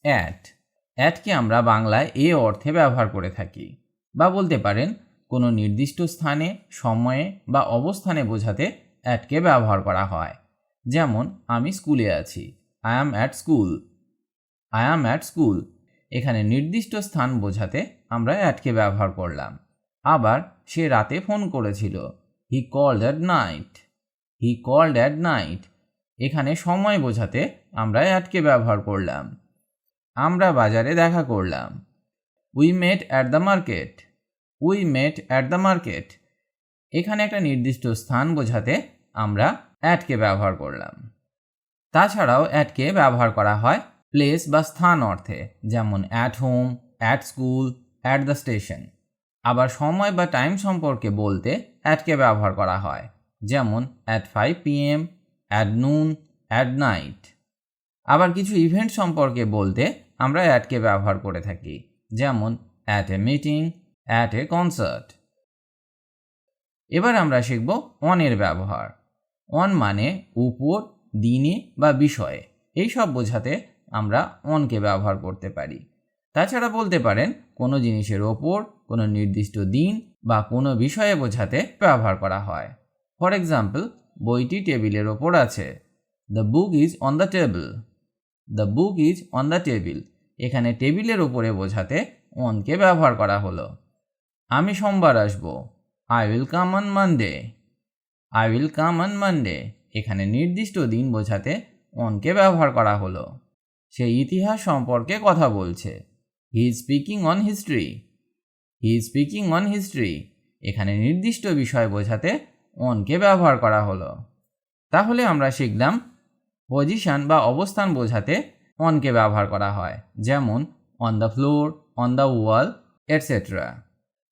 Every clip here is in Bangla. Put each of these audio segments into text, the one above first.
অ্যাট। অ্যাটকে আমরা বাংলায় এ অর্থে ব্যবহার করে থাকি, বা বলতে পারেন কোনো নির্দিষ্ট স্থানে, সময়ে বা অবস্থানে বোঝাতে অ্যাটকে ব্যবহার করা হয়। যেমন আমি স্কুলে আছি, I am at school. I am at school এখানে নির্দিষ্ট স্থান বোঝাতে আমরা অ্যাটকে ব্যবহার করলাম। আবার সে রাতে ফোন করেছিল, he called at night. He called at night এখানে সময় বোঝাতে আমরা অ্যাটকে ব্যবহার করলাম। আমরা বাজারে দেখা করলাম, we mate at the market. We mate at the market এখানে একটা নির্দিষ্ট স্থান বোঝাতে আমরা অ্যাটকে ব্যবহার করলাম। তাছাড়াও অ্যাটকে ব্যবহার করা হয় প্লেস বা স্থান অর্থে, যেমন at home, at school, at the station. আবার সময় বা টাইম সম্পর্কে বলতে অ্যাটকে ব্যবহার করা হয়, যেমন at 5 PM, at noon, at night. আবার কিছু ইভেন্ট সম্পর্কে বলতে আমরা অ্যাটকে ব্যবহার করে থাকি, যেমন at a meeting, at a concert. এবার আমরা শিখব অনের ব্যবহার। অন মানে উপর, দিনে বা বিষয়ে, এইসব বোঝাতে আমরা অনকে ব্যবহার করতে পারি। তাছাড়া বলতে পারেন কোনো জিনিসের ওপর, কোনো নির্দিষ্ট দিন বা কোনো বিষয়ে বোঝাতে ব্যবহার করা হয়। ফর এক্সাম্পল, বইটি টেবিলের ওপর আছে, the book is on the table. The book is on the table এখানে টেবিলের ওপরে বোঝাতে অনকে ব্যবহার করা হলো। আমি সোমবার আসব, I will come on Monday. I will come on Monday এখানে নির্দিষ্ট দিন বোঝাতে অনকে ব্যবহার করা হলো। সে ইতিহাস সম্পর্কে কথা বলছে, he is speaking on history. He is speaking on history এখানে নির্দিষ্ট বিষয় বোঝাতে অনকে ব্যবহার করা হলো। তাহলে আমরা শিখলাম পজিশন বা অবস্থান বোঝাতে অনকে ব্যবহার করা হয়, যেমন on the floor, on the wall, etcetera.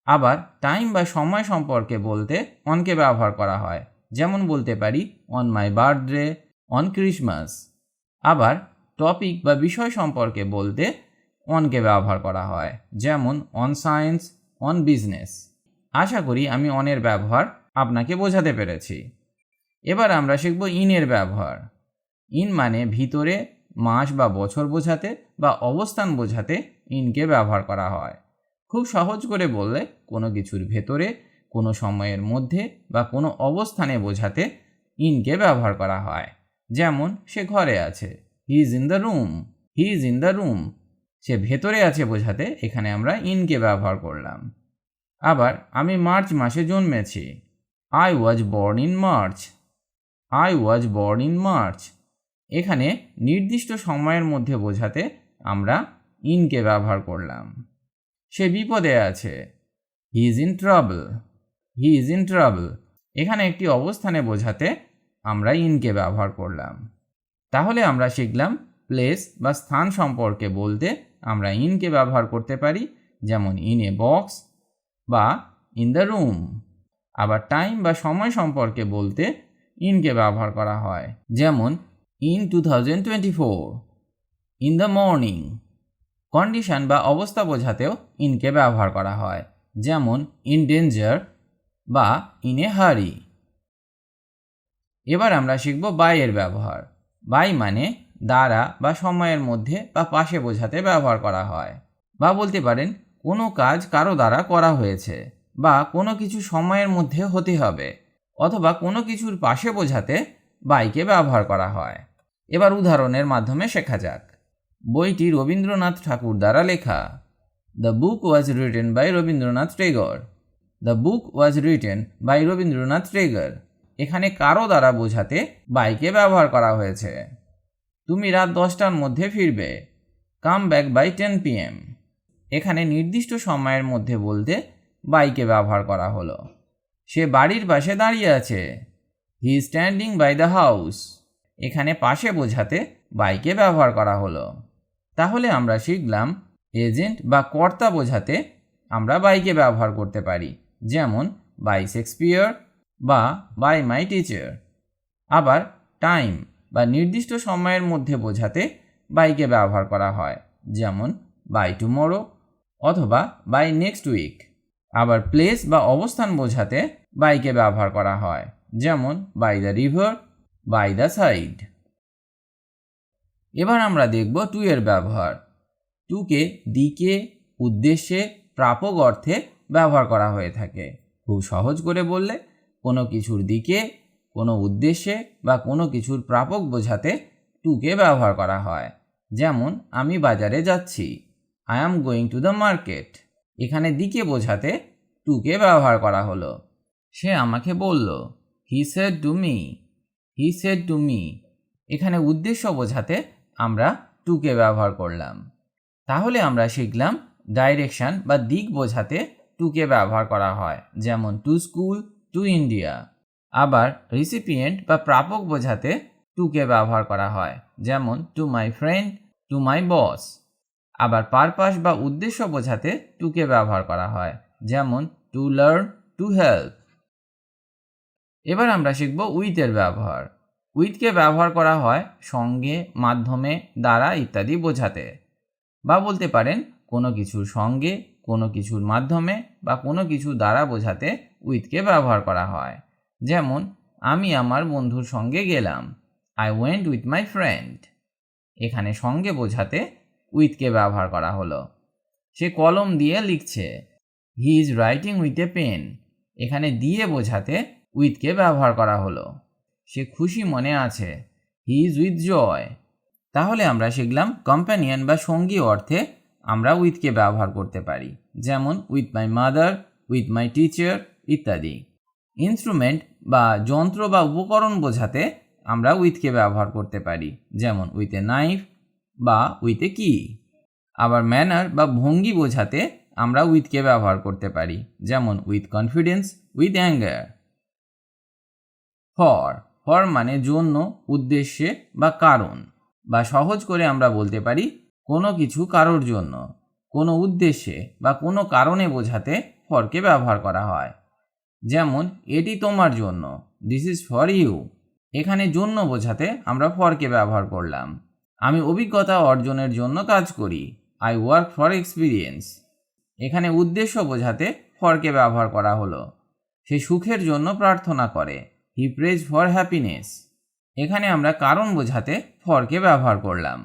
আবার টাইম বা সময় সম্পর্কে বলতে অনকে ব্যবহার করা হয়, যেমন বলতে পারি on my birthday, on Christmas. আবার টপিক বা বিষয় সম্পর্কে বলতে অনকে ব্যবহার করা হয়, যেমন অন সায়েন্স, অন বিজনেস। আশা করি আমি অনের ব্যবহার আপনাকে বোঝাতে পেরেছি। এবার আমরা শিখব ইনের ব্যবহার। ইন মানে ভিতরে, মাস বা বছর বোঝাতে বা অবস্থান বোঝাতে ইনকে ব্যবহার করা হয়। খুব সহজ করে বললে কোনো কিছুর ভেতরে, কোনো সময়ের মধ্যে বা কোনো অবস্থানে বোঝাতে ইনকে ব্যবহার করা হয়। যেমন সে ঘরে আছে, he is in the room. He is in the room সে ভেতরে আছে বোঝাতে এখানে আমরা ইনকে ব্যবহার করলাম। আবার আমি মার্চ মাসে জন্মেছি, I was born in March. I was born in March এখানে নির্দিষ্ট সময়ের মধ্যে বোঝাতে আমরা ইনকে ব্যবহার করলাম। সে বিপদে আছে, he is in trouble. He is in trouble এখানে একটি অবস্থানে বোঝাতে আমরা ইনকে ব্যবহার করলাম। তাহলে আমরা শিখলাম প্লেস বা স্থান সম্পর্কে বলতে আমরা ইনকে ব্যবহার করতে পারি, যেমন ইন এ বক্স বা ইন দ্য রুম। আবার টাইম বা সময় সম্পর্কে বলতে ইনকে ব্যবহার করা হয়, যেমন in 2024, in the morning. Condition বা অবস্থা বোঝাতেও ইনকে ব্যবহার করা হয়, যেমন ইন ডেঞ্জার বা ইন এ হারি। এবার আমরা শিখব বাই এর ব্যবহার। বাই মানে দ্বারা বা সময়ের মধ্যে বা পাশে বোঝাতে ব্যবহার করা হয়, বা বলতে পারেন কোনো কাজ কারো দ্বারা করা হয়েছে বা কোনো কিছু সময়ের মধ্যে হতে হবে, অথবা কোনো কিছুর পাশে বোঝাতে বাইকে ব্যবহার করা হয়। এবার উদাহরণের মাধ্যমে শেখা যাক। বইটি রবীন্দ্রনাথ ঠাকুর দ্বারা লেখা, the book was written by Rabindranath Tagore. The book was written by Rabindranath Tagore এখানে কারো দ্বারা বোঝাতে বাইকে ব্যবহার করা হয়েছে। তুমি রাত 10টার মধ্যে ফিরবে, কাম ব্যাক বাই 10 PM এখানে নির্দিষ্ট সময়ের মধ্যে বলতে বাইকে ব্যবহার করা হলো। সে বাড়ির পাশে দাঁড়িয়ে আছে, he is standing by the house এখানে পাশে বোঝাতে বাইকে ব্যবহার করা হলো। তাহলে আমরা শিখলাম এজেন্ট বা কর্তা বোঝাতে আমরা বাইকে ব্যবহার করতে পারি, যেমন বাই শেক্সপিয়ার বা বাই মাই টিচার। আবার টাইম বা নির্দিষ্ট সময়ের মধ্যে বোঝাতে বাইকে ব্যবহার করা হয়, যেমন বাই টুমরো অথবা বাই নেক্সট উইক। আবার প্লেস বা অবস্থান বোঝাতে বাইকে ব্যবহার করা হয়, যেমন by the river, by the side. এবার আমরা দেখব টু এর ব্যবহার। টুকে দিকে, উদ্দেশ্যে, প্রাপক অর্থে ব্যবহার করা হয়ে থাকে। খুব সহজ করে বললে কোনো কিছুর দিকে, কোনো উদ্দেশ্যে বা কোনো কিছুর প্রাপক বোঝাতে টুকে ব্যবহার করা হয়। যেমন আমি বাজারে যাচ্ছি, I am going to the market. এখানে দিকে বোঝাতে টুকে ব্যবহার করা হলো। সে আমাকে বলল, he said to me, he said to me. এখানে উদ্দেশ্য বোঝাতে আমরা টুকে ব্যবহার করলাম। তাহলে আমরা শিখলাম ডাইরেকশন বা দিক বোঝাতে টুকে ব্যবহার করা হয়, যেমন টু স্কুল, টু ইন্ডিয়া। আবার রিসিপিয়েন্ট বা প্রাপক বোঝাতে টুকে ব্যবহার করা হয়, যেমন to my friend, to my boss. আবার পারপাস বা উদ্দেশ্য বোঝাতে টুকে ব্যবহার করা হয়, যেমন টু লার্ন, টু হেল্প। এবার আমরা শিখব উইথের ব্যবহার। উইথকে ব্যবহার করা হয় সঙ্গে, মাধ্যমে, দ্বারা ইত্যাদি বোঝাতে। বা বলতে পারেন কোনো কিছুর সঙ্গে, কোনো কিছুর মাধ্যমে বা কোনো কিছু দ্বারা বোঝাতে উইথকে ব্যবহার করা হয়। যেমন আমি আমার বন্ধুর সঙ্গে গেলাম, I went with my friend. এখানে সঙ্গে বোঝাতে উইথকে ব্যবহার করা হলো। সে কলম দিয়ে লিখছে, he is writing with a pen. এখানে দিয়ে বোঝাতে উইথকে ব্যবহার করা হলো। সে খুশি মনে আছে, হি ইজ উইথ জয়। তাহলে আমরা শিখলাম কম্প্যানিয়ন বা সঙ্গী অর্থে আমরা উইথকে ব্যবহার করতে পারি, যেমন with my mother, with my teacher ইত্যাদি। ইনস্ট্রুমেন্ট বা যন্ত্র বা উপকরণ বোঝাতে আমরা উইথকে ব্যবহার করতে পারি, যেমন উইথ এ নাইফ বা উইথ এ কি। আবার ম্যানার বা ভঙ্গি বোঝাতে আমরা উইথকে ব্যবহার করতে পারি, যেমন with confidence, with anger. For মানে জন্য, উদ্দেশ্যে বা কারণ। বা সহজ করে আমরা বলতে পারি কোনো কিছু কারোর জন্য, কোনো উদ্দেশ্যে বা কোনো কারণে বোঝাতে ফরকে ব্যবহার করা হয়। যেমন এটি তোমার জন্য, দিস ইজ ফর ইউ। এখানে জন্য বোঝাতে আমরা ফরকে ব্যবহার করলাম। আমি অভিজ্ঞতা অর্জনের জন্য কাজ করি, আই ওয়ার্ক ফর এক্সপিরিয়েন্স। এখানে উদ্দেশ্য বোঝাতে ফরকে ব্যবহার করা হলো। সে সুখের জন্য প্রার্থনা করে, হি প্রেজ ফর হ্যাপিনেস। এখানে আমরা কারণ বোঝাতে ফরকে ব্যবহার করলাম।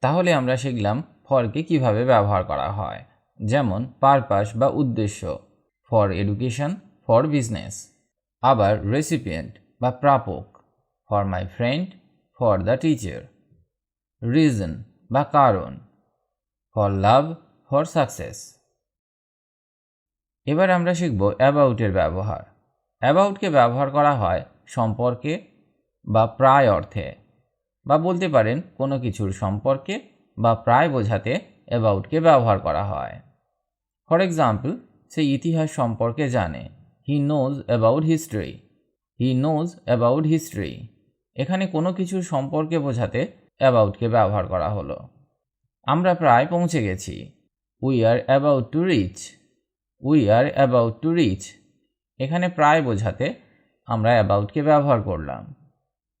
তাহলে আমরা শিখলাম ফরকে কিভাবে ব্যবহার করা হয়, যেমন পারপাস বা উদ্দেশ্য, ফর এডুকেশন, ফর বিজনেস। আবার রেসিপিয়েন্ট বা প্রাপক, for my friend, for the teacher. Reason বা কারণ, ফর লাভ, ফর সাকসেস। এবার আমরা শিখব অ্যাবাউটের ব্যবহার। অ্যাবাউটকে ব্যবহার করা হয় সম্পর্কে বা প্রায় অর্থে। বা বলতে পারেন কোনো কিছুর সম্পর্কে বা প্রায় বোঝাতে অ্যাবাউটকে ব্যবহার করা হয়। ফর এক্সাম্পল, সে ইতিহাস সম্পর্কে জানে, he knows about history. He knows about history. এখানে কোনো কিছুর সম্পর্কে বোঝাতে অ্যাবাউটকে ব্যবহার করা হলো। আমরা প্রায় পৌঁছে গেছি, we are about to reach. We are about to reach. এখানে প্রায় বোঝাতে আমরা অ্যাবাউটকে ব্যবহার করলাম।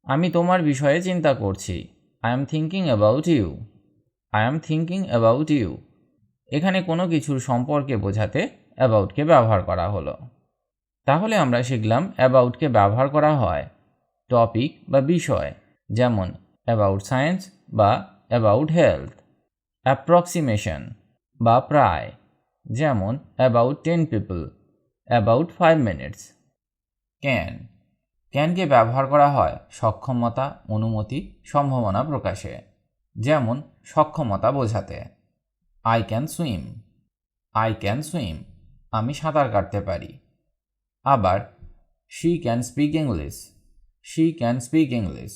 আমি তোমার বিষয়ে চিন্তা করছি, I am thinking about you. I am thinking about you. এখানে কোনো কিছুর সম্পর্কে বোঝাতে অ্যাবাউটকে ব্যবহার করা হলো। তাহলে আমরা শিখলাম অ্যাবাউটকে ব্যবহার করা হয় টপিক বা বিষয়, যেমন অ্যাবাউট সায়েন্স বা অ্যাবাউট হেলথ। অ্যাপ্রক্সিমেশন বা প্রায়, যেমন অ্যাবাউট 10 পিপল, অ্যাবাউট 5 মিনিটস। ক্যানকে ব্যবহার করা হয় সক্ষমতা, অনুমতি, সম্ভাবনা প্রকাশে, যেমন সক্ষমতা বোঝাতে I can swim. I can swim, আমি সাঁতার কাটতে পারি। আবার she can speak English. She can speak English,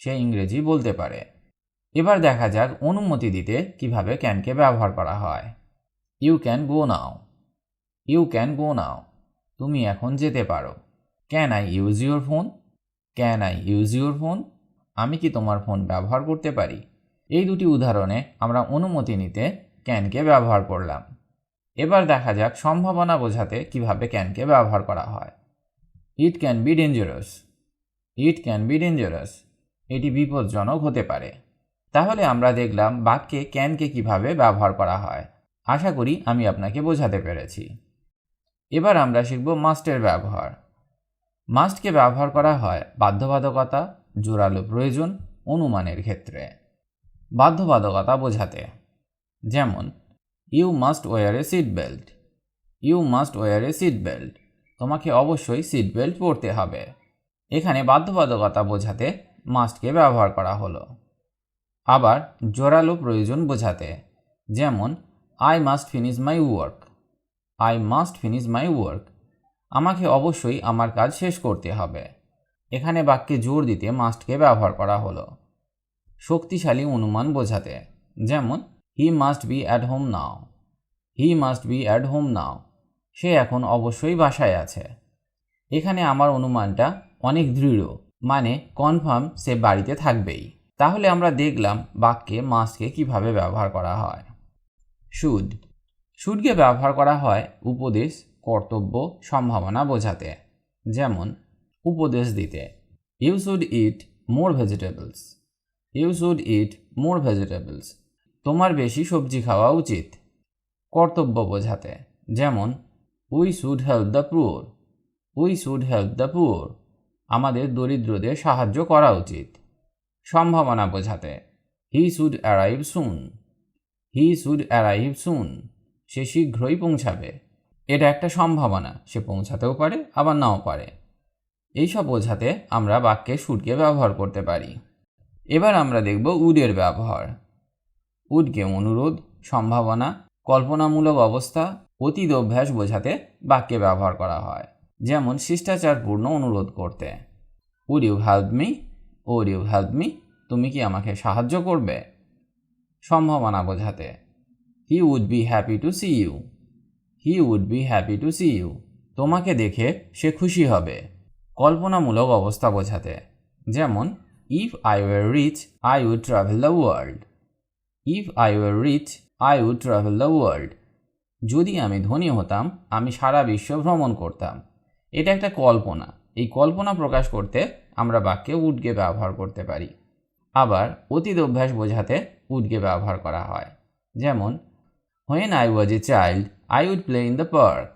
সে ইংরেজি বলতে পারে। এবার দেখা যাক অনুমতি দিতে কিভাবে ক্যানকে ব্যবহার করা হয়। You can go now. You can go now, তুমি এখন যেতে পারো। Can I use your phone. Can I use your phone, আমি কি তোমার ফোন ব্যবহার করতে পারি। এই দুটি উদাহরণে আমরা অনুমতি নিতে ক্যানকে ব্যবহার করলাম। এবার দেখা যাক সম্ভাবনা বোঝাতে কিভাবে ক্যানকে ব্যবহার করা হয়। It can be dangerous. It can be dangerous, এটি বিপজ্জনক হতে পারে। তাহলে আমরা দেখলাম বাক্যে ক্যানকে কিভাবে ব্যবহার করা হয়। আশা করি আমি আপনাকে বোঝাতে পেরেছি। এবার আমরা শিখব মাস্টের ব্যবহার। মাস্টকে ব্যবহার করা হয় বাধ্যবাধকতা, জোরালো প্রয়োজন, অনুমানের ক্ষেত্রে। বাধ্যবাধকতা বোঝাতে যেমন you must wear a seat belt, you must wear a seat belt, তোমাকে অবশ্যই সিট বেল্ট পরতে হবে। এখানে বাধ্যবাধকতা বোঝাতে মাস্টকে ব্যবহার করা হলো। আবার জোরালো প্রয়োজন বোঝাতে, যেমন I must finish my work, I must finish my work, আমাকে অবশ্যই আমার কাজ শেষ করতে হবে। এখানে বাক্যে জোর দিতে মাস্টকে ব্যবহার করা হলো। শক্তিশালী অনুমান বোঝাতে, যেমন he must be at home now, he must be at home now, সে এখন অবশ্যই বাসায় আছে। এখানে আমার অনুমানটা অনেক দৃঢ়, মানে কনফার্ম সে বাড়িতে থাকবেই। তাহলে আমরা দেখলাম বাক্যে মাস্টকে কিভাবে ব্যবহার করা হয়। শুড, শুডকে ব্যবহার করা হয় উপদেশ, কর্তব্য, সম্ভাবনা বোঝাতে। যেমন উপদেশ দিতে, you should eat more vegetables, you should eat more vegetables, তোমার বেশি সবজি খাওয়া উচিত। কর্তব্য বোঝাতে, যেমন we should help the poor, we should help the poor, আমাদের দরিদ্রদের সাহায্য করা উচিত। সম্ভাবনা বোঝাতে, he should arrive soon, he should arrive soon, সে শীঘ্রই পৌঁছাবে। এটা একটা সম্ভাবনা, সে পৌঁছাতেও পারে আবার নাও পারে। এইসব বোঝাতে আমরা বাক্যে শুডকে ব্যবহার করতে পারি। এবার আমরা দেখব উডের ব্যবহার। উডকে অনুরোধ, সম্ভাবনা, কল্পনামূলক অবস্থা, অতীত অভ্যাস বোঝাতে বাক্যে ব্যবহার করা হয়। যেমন শিষ্টাচারপূর্ণ অনুরোধ করতে, would you help me, would you help me, তুমি কি আমাকে সাহায্য করবে। সম্ভাবনা বোঝাতে, he would be happy to see you, he would be happy to see you, তোমাকে দেখে সে খুশি হবে। কল্পনামূলক অবস্থা বোঝাতে, যেমন if I were rich I would travel the world, if I were rich I would travel the world, যদি আমি ধনী হতাম আমি সারা বিশ্ব ভ্রমণ করতাম। এটা একটা কল্পনা, এই কল্পনা প্রকাশ করতে আমরা বাক্যে উডকে ব্যবহার করতে পারি। আবার অতীত অভ্যাস বোঝাতে উডকে ব্যবহার করা হয়। যেমন when I was a child I would play in the park,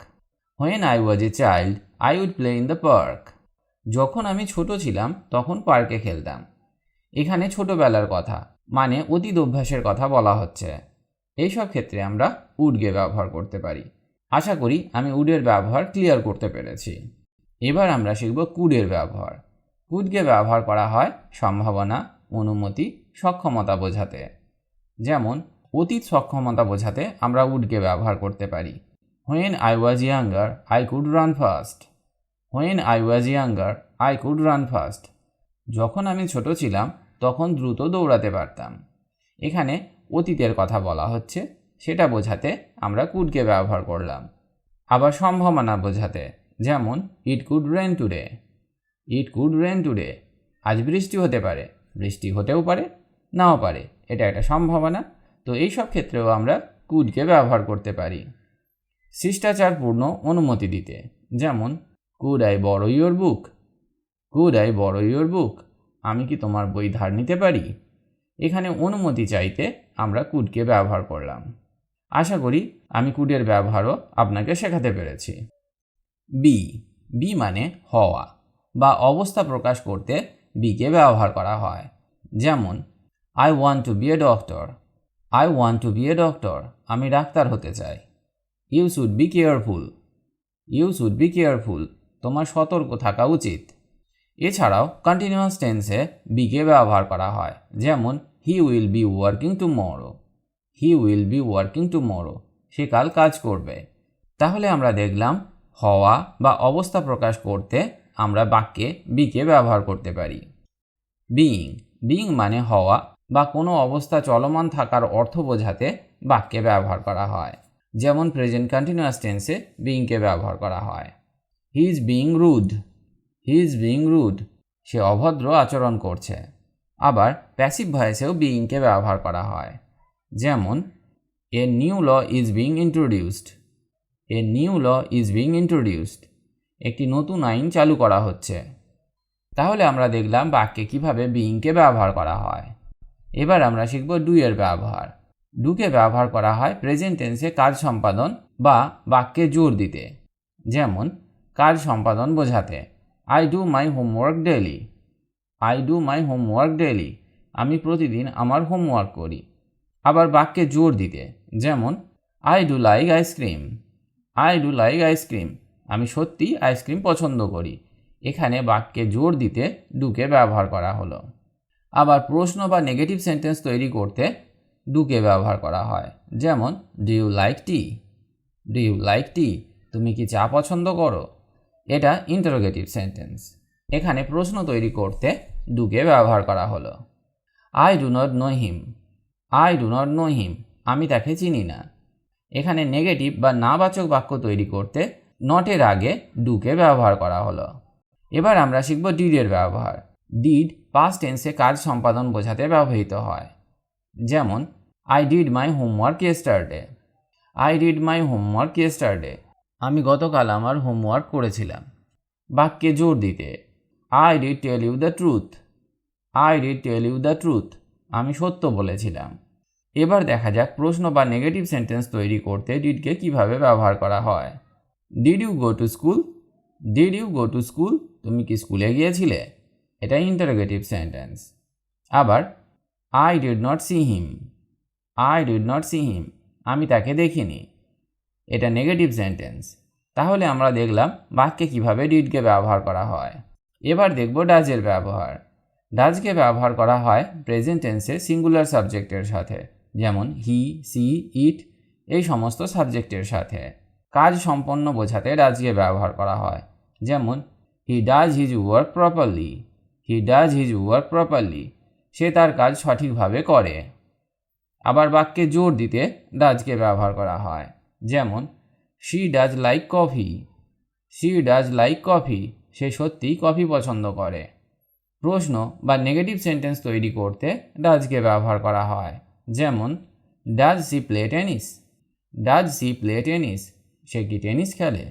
when I was a child I would play in the park, যখন আমি ছোট ছিলাম তখন পার্কে খেলতাম। এখানে ছোটবেলার কথা, মানে অতীত অভ্যাসের কথা বলা হচ্ছে। এইসব ক্ষেত্রে আমরা উডকে ব্যবহার করতে পারি। আশা করি আমি উডের ব্যবহার ক্লিয়ার করতে পেরেছি। এবার আমরা শিখব কুডের ব্যবহার। কুডকে ব্যবহার করা হয় সম্ভাবনা, অনুমতি, সক্ষমতা বোঝাতে। যেমন অতীত সক্ষমতা বোঝাতে আমরা উডকে ব্যবহার করতে পারি। When I was younger I could run fast, when I was younger I could run fast, যখন আমি ছোট ছিলাম তখন দ্রুত দৌড়াতে পারতাম। এখানে অতীতের কথা বলা হচ্ছে, সেটা বোঝাতে আমরা কুডকে ব্যবহার করলাম। আবার সম্ভাবনা বোঝাতে, যেমন it could rain today, it could rain today, আজ বৃষ্টি হতে পারে, বৃষ্টি হতেও পারে নাও পারে, এটা একটা সম্ভাবনা। তো এইসব ক্ষেত্রেও আমরা কুডকে ব্যবহার করতে পারি। শিষ্টাচারপূর্ণ অনুমতি দিতে, যেমন could I borrow your book, could I borrow your book, আমি কি তোমার বই ধার নিতে পারি। এখানে অনুমতি চাইতে আমরা কুডকে ব্যবহার করলাম। আশা করি আমি কুডের ব্যবহারও আপনাকে শেখাতে পেরেছি। বি, বি মানে হওয়া বা অবস্থা প্রকাশ করতে বিকে ব্যবহার করা হয়। যেমন I want to be a doctor, I want to be a doctor, আমি ডাক্তার হতে চাই। You should be careful, you should be careful, তোমার সতর্ক থাকা উচিত। এছাড়াও কন্টিনিউয়াস টেন্সে বিকে ব্যবহার করা হয়। যেমন he will be working tomorrow, he will be working tomorrow, সে কাল কাজ করবে। তাহলে আমরা দেখলাম হওয়া বা অবস্থা প্রকাশ করতে আমরা বাক্যে বিকে ব্যবহার করতে পারি। বিইং, বিইং মানে হওয়া বা কোনো অবস্থা চলমান থাকার অর্থ বোঝাতে বাক্যে ব্যবহার করা হয়। যেমন প্রেজেন্ট কন্টিনিউয়াস টেন্সে বিইংকে ব্যবহার করা হয়। He is being rude, he is being rude, সে অভদ্র আচরণ করছে। আবার প্যাসিভ ভয়েসেও বিইংকে ব্যবহার করা হয়। যেমন a new law is being introduced, a new law is being introduced, একটি নতুন আইন চালু করা হচ্ছে। তাহলে আমরা দেখলাম বাক্যে কিভাবে বিইংকে ব্যবহার করা হয়। এবার আমরা শিখব ডু এর ব্যবহার। ডুকে ব্যবহার করা হয় প্রেজেন্ট টেন্সে কাজ সম্পাদন বা বাক্যে জোর দিতে। যেমন কাজ সম্পাদন বোঝাতে I do my homework daily, I do my homework daily, আমি প্রতিদিন আমার হোমওয়ার্ক করি। আবার বাক্যে জোর দিতে, যেমন I do like ice cream, I do like ice cream, আমি সত্যি আইসক্রিম পছন্দ করি। এখানে বাক্যে জোর দিতে ডুকে ব্যবহার করা হলো। আবার প্রশ্ন বা নেগেটিভ সেন্টেন্স তৈরি করতে ডুকে ব্যবহার করা হয়, যেমন do you like tea, do you like tea, তুমি কি চা পছন্দ করো? এটা ইন্টারোগেটিভ সেন্টেন্স। এখানে প্রশ্ন তৈরি করতে ডুকে ব্যবহার করা হলো। I do not know him, I do not know him, আমি তাকে চিনি না। এখানে নেগেটিভ বা নাবাচক বাক্য তৈরি করতে নটের আগে ডুকে ব্যবহার করা হলো। এবার আমরা শিখব ডিডের ব্যবহার। ডিড পাস্ট টেন্সে কাজ সম্পাদন বোঝাতে ব্যবহৃত হয়, যেমন I did my homework yesterday, I did my homework yesterday, আমি গতকাল আমার হোমওয়ার্ক করেছিলাম। বাক্যে জোর দিতে I did tell you the truth, I did tell you the truth, আমি সত্য বলেছিলাম। এবার দেখা যাক প্রশ্ন বা নেগেটিভ সেন্টেন্স তৈরি করতে ডিডকে কিভাবে ব্যবহার করা হয়। Did you go to school, did you go to school, তুমি কি স্কুলে গিয়েছিলে? এটা ইন্টারোগেটিভ সেন্টেন্স। আবার I did not see him, I did not see him, আমি তাকে দেখিনি। এটা নেগেটিভ সেন্টেন্স। তাহলে আমরা দেখলাম বাক্যে কিভাবে ডিডকে ব্যবহার করা হয়। এবার দেখব ডাজের ব্যবহার। ডাজকে ব্যবহার করা হয় প্রেজেন্ট টেন্সে সিঙ্গুলার সাবজেক্টের সাথে, যেমন হি, সি, ইট, এই সমস্ত সাবজেক্টের সাথে। কাজ সম্পন্ন বোঝাতে ডাজকে ব্যবহার করা হয়, যেমন he does his work properly, he does his work properly, সে তার কাজ সঠিকভাবে করে। আবার বাক্যে জোর দিতে ডাজকে ব্যবহার করা হয়, যেমন she does like coffee, she does like coffee, সে সত্যিই কফি পছন্দ করে। প্রশ্ন বা নেগেটিভ সেন্টেন্স তৈরি করতে ডাজকে ব্যবহার করা হয়, যেমন does she play tennis, does she play tennis, সে কি টেনিস খেলে?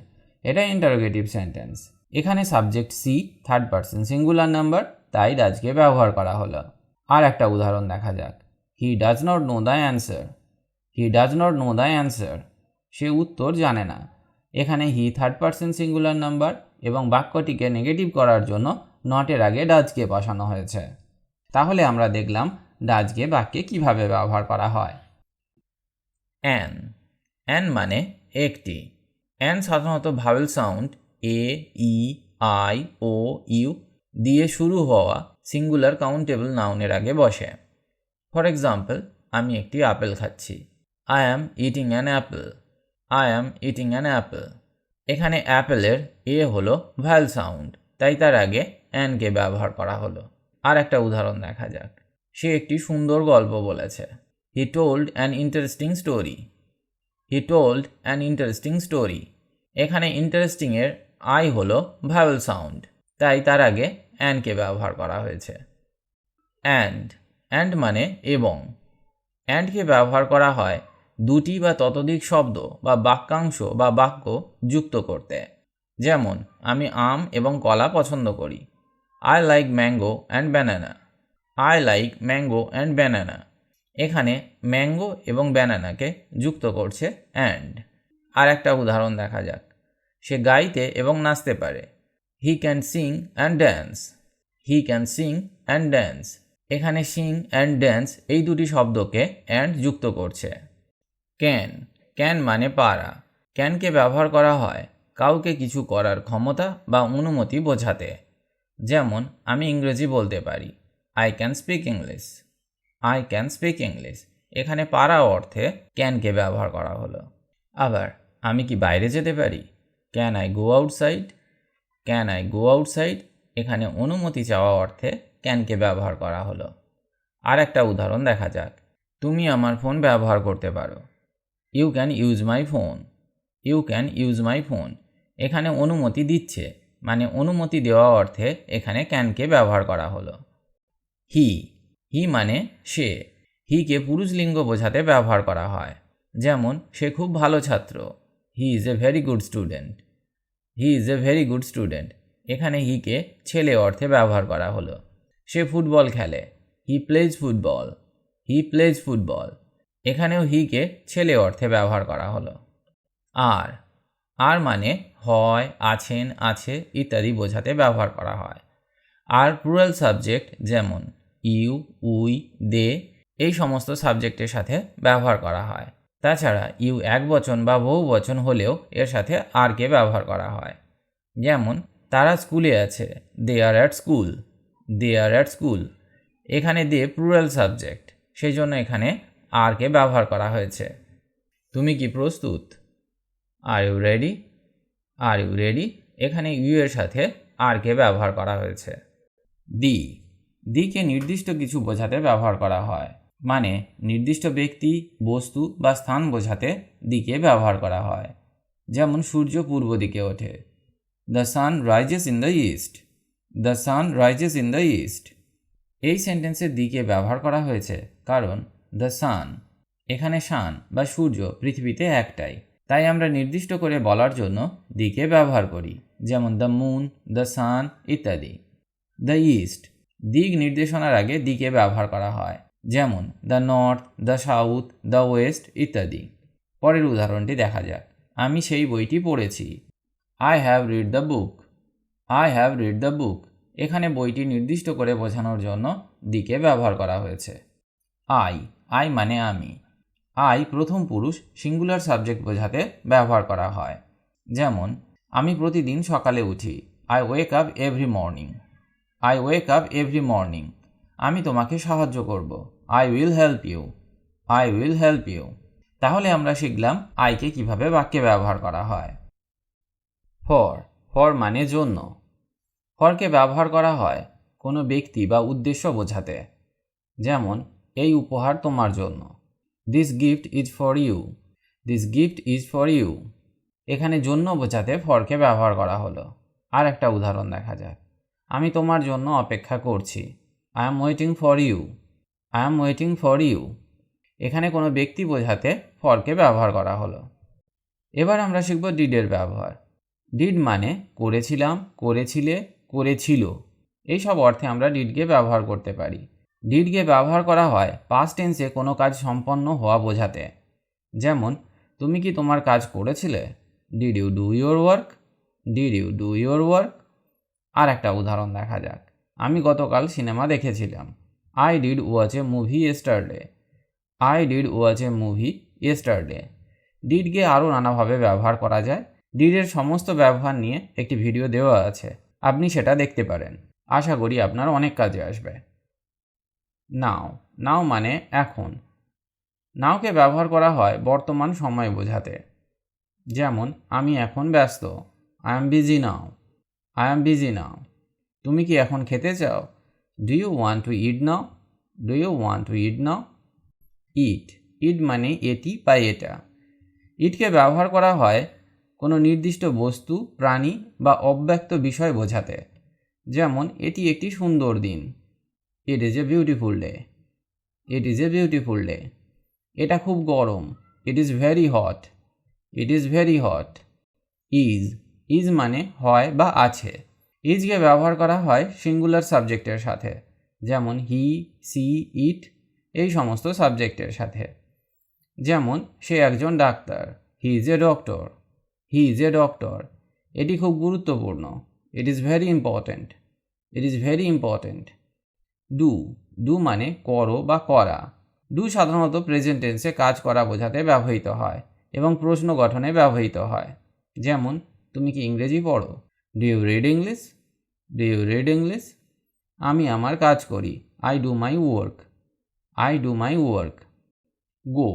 এটা ইন্টারোগেটিভ সেন্টেন্স। এখানে subject she third person singular number, তাই ডাজকে ব্যবহার করা হলো। আর একটা উদাহরণ দেখা যাক। He does not know the answer, he does not know the answer, সে উত্তর জানে না। এখানে he third person singular number এবং বাক্যটিকে নেগেটিভ করার জন্য নটের আগে ডাজকে বসানো হয়েছে। তাহলে আমরা দেখলাম ডাজকে বাক্যে কিভাবে ব্যবহার করা হয়। অ্যান, অ্যান মানে একটি। অ্যান সাধারণত vowel sound A, E, I, O, U দিয়ে শুরু হওয়া সিঙ্গুলার কাউন্টেবল নাউনের আগে বসে। ফর এক্সাম্পল, আমি একটি আপেল খাচ্ছি। I am eating an Apple, I am eating an Apple. এখানে অ্যাপেলের এ হলো ভাওয়েল সাউন্ড, তাই তার আগে অ্যানকে ব্যবহার করা হলো। আর একটা উদাহরণ দেখা যাক। সে একটি সুন্দর গল্প বলেছে। He told an interesting story, he told an interesting story. এখানে ইন্টারেস্টিংয়ের আই হলো ভাওয়েল সাউন্ড, তাই তার আগে অ্যানকে ব্যবহার করা হয়েছে। অ্যান্ড, অ্যান্ড মানে এবং। অ্যান্ডকে ব্যবহার করা হয় দুটি বা ততোধিক শব্দ বা বাক্যাংশ বা বাক্য যুক্ত করতে, যেমন আমি আম এবং কলা পছন্দ করি। I like mango and banana, I like mango and banana. এখানে ম্যাঙ্গো এবং ব্যানানাকে যুক্ত করছে অ্যান্ড। আর একটা উদাহরণ দেখা যাক। সে গাইতে এবং নাচতে পারে। He can sing and dance, he can sing and dance. এখানে সিং অ্যান্ড ড্যান্স এই দুটি শব্দকে অ্যান্ড যুক্ত করছে। ক্যান, ক্যান মানে পারা। ক্যানকে ব্যবহার করা হয় কাউকে কিছু করার ক্ষমতা বা অনুমতি বোঝাতে, যেমন আমি ইংরেজি বলতে পারি। I can speak English, I can speak English. এখানে পারা অর্থে ক্যানকে ব্যবহার করা হলো। আবার আমি কি বাইরে যেতে পারি? Can I go outside, can I go outside. এখানে অনুমতি চাওয়া অর্থে ক্যানকে ব্যবহার করা হলো। আর একটা উদাহরণ দেখা যাক। তুমি আমার ফোন ব্যবহার করতে পারো। You can use my phone, you can use my phone. এখানে অনুমতি দিচ্ছে, মানে অনুমতি দেওয়া অর্থে এখানে ক্যানকে ব্যবহার করা হলো। হি, হি মানে সে। হিকে পুরুষলিঙ্গ বোঝাতে ব্যবহার করা হয়, যেমন সে খুব ভালো ছাত্র। He is a very good student, he is a very good student. এখানে হিকে ছেলে অর্থে ব্যবহার করা হলো। সে ফুটবল খেলে। He plays football, he plays football. এখানেও হিকে ছেলে অর্থে ব্যবহার করা হলো। আর, আর মানে হয়, আছেন, আছে ইত্যাদি বোঝাতে ব্যবহার করা হয়। আর প্লুরাল সাবজেক্ট যেমন ইউ, উই, দে এই সমস্ত সাবজেক্টের সাথে ব্যবহার করা হয়। তাছাড়া ইউ একবচন বা বহুবচন হলেও এর সাথে আরকে ব্যবহার করা হয়। যেমন তারা স্কুলে আছে, they are at school, they are at school. এখানে দে প্লুরাল সাবজেক্ট, সেই জন্য এখানে আরকে ব্যবহার করা হয়েছে। তুমি কি প্রস্তুত? Are you ready? Are you ready? এখানে ইউ এর সাথে আরকে ব্যবহার করা হয়েছে। দি, দিকে নির্দিষ্ট কিছু বোঝাতে ব্যবহার করা হয়, মানে নির্দিষ্ট ব্যক্তি, বস্তু বা স্থান বোঝাতে দিকে ব্যবহার করা হয়। যেমন সূর্য পূর্ব দিকে ওঠে, the sun rises in the east, the sun rises in the east. এই সেন্টেন্সের দিকে ব্যবহার করা হয়েছে কারণ দ্য সান, এখানে সান বা সূর্য পৃথিবীতে একটাই, তাই আমরা নির্দিষ্ট করে বলার জন্য দিকে ব্যবহার করি। যেমন দ্য মুন, দ্য সান ইত্যাদি। দ্য ইস্ট, দিক নির্দেশনার আগে দিকে ব্যবহার করা হয়, যেমন the north, the south, the West ইত্যাদি। পরের উদাহরণটি দেখা যাক। আমি সেই বইটি পড়েছি, I have read the book, I have read the book. এখানে বইটি নির্দিষ্ট করে বোঝানোর জন্য দিকে ব্যবহার করা হয়েছে। আই, আই মানে আমি। আই প্রথম পুরুষ সিঙ্গুলার সাবজেক্ট বোঝাতে ব্যবহার করা হয়। যেমন আমি প্রতিদিন সকালে উঠি, I wake up every morning, I wake up every morning. আমি তোমাকে সাহায্য করব, I will help you, I will help you. তাহলে আমরা শিখলাম আইকে কিভাবে বাক্যে ব্যবহার করা হয়। ফর, ফর মানে জন্য। ফরকে ব্যবহার করা হয় কোনো ব্যক্তি বা উদ্দেশ্য বোঝাতে। যেমন এই উপহার তোমার জন্য, this gift is for you, this gift is for you. এখানে জন্য বোঝাতে ফরকে ব্যবহার করা হলো। আর একটা উদাহরণ দেখা যাক। আমি তোমার জন্য অপেক্ষা করছি, I am waiting for you, I am waiting for you. এখানে কোনো ব্যক্তি বোঝাতে ফরকে ব্যবহার করা হলো। এবার আমরা শিখব ডিডের ব্যবহার। ডিড মানে করেছিলাম, করেছিলে, করেছিল। এই সব অর্থে আমরা ডিডকে ব্যবহার করতে পারি। ডিডকে ব্যবহার করা হয় পাস্ট টেন্সে কোনো কাজ সম্পন্ন হওয়া বোঝাতে। যেমন তুমি কি তোমার কাজ করেছিলে, did you do your work, did you do your work. আর একটা উদাহরণ দেখা যাক। আমি গতকাল সিনেমা দেখেছিলাম, I did watch a movie yesterday, I did watch a movie yesterday. ডিডকে আরও নানাভাবে ব্যবহার করা যায়। ডিডের সমস্ত ব্যবহার নিয়ে একটি ভিডিও দেওয়া আছে, আপনি সেটা দেখতে পারেন। আশা করি আপনার অনেক কাজে আসবে। নাও, নাও মানে এখন। নাওকে ব্যবহার করা হয় বর্তমান সময় বোঝাতে। যেমন আমি এখন ব্যস্ত, I am busy now, I am busy now. তুমি কি এখন খেতে চাও, do you want to eat now, do you want to eat now. Eat, eat মানে এটি বা এটা। ইটকে ব্যবহার করা হয় কোনো নির্দিষ্ট বস্তু, প্রাণী বা অব্যক্ত বিষয় বোঝাতে। যেমন এটি একটি সুন্দর দিন, it is a beautiful day, it is a beautiful day. এটা খুব গরম, it is very hot, it is very hot. Is, is মানে হয় বা আছে। ইজকে ব্যবহার করা হয় সিঙ্গুলার সাবজেক্টের সাথে। যেমন হি, সি, ইট এই সমস্ত সাবজেক্টের সাথে। যেমন সে একজন doctor, he is a doctor, he is a doctor. এটি খুব গুরুত্বপূর্ণ, it is very important, it is very important. Do, do মানে করো বা করা। ডু সাধারণত প্রেজেন্ট টেন্সে কাজ করা বোঝাতে ব্যবহৃত হয় এবং প্রশ্ন গঠনে ব্যবহৃত হয়। যেমন তুমি কি ইংরেজি পড়ো, do you read English, do you read English. আমি আমার কাজ করি, I do my work, I do my work. Go,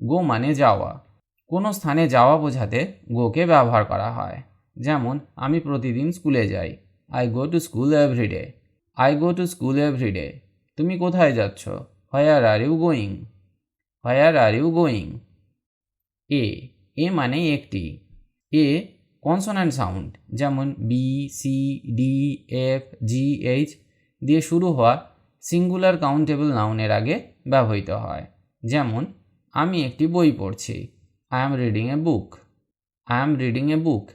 go মানে যাওয়া। কোনো স্থানে যাওয়া বোঝাতে গোকে ব্যবহার করা হয়। যেমন আমি প্রতিদিন স্কুলে যাই, I go to school everyday, I go to school everyday. তুমি কোথায় যাচ্ছ, where are you going, where are you going. A, a মানে একটি। এ কনসোন্যান্ট সাউন্ড, যেমন B, C, D, F, G, H দিয়ে শুরু হওয়া সিঙ্গুলার কাউন্টেবল নাউনের আগে ব্যবহৃত হয়। যেমন আমি একটি বই পড়ছি, I am reading a book, I am reading a book.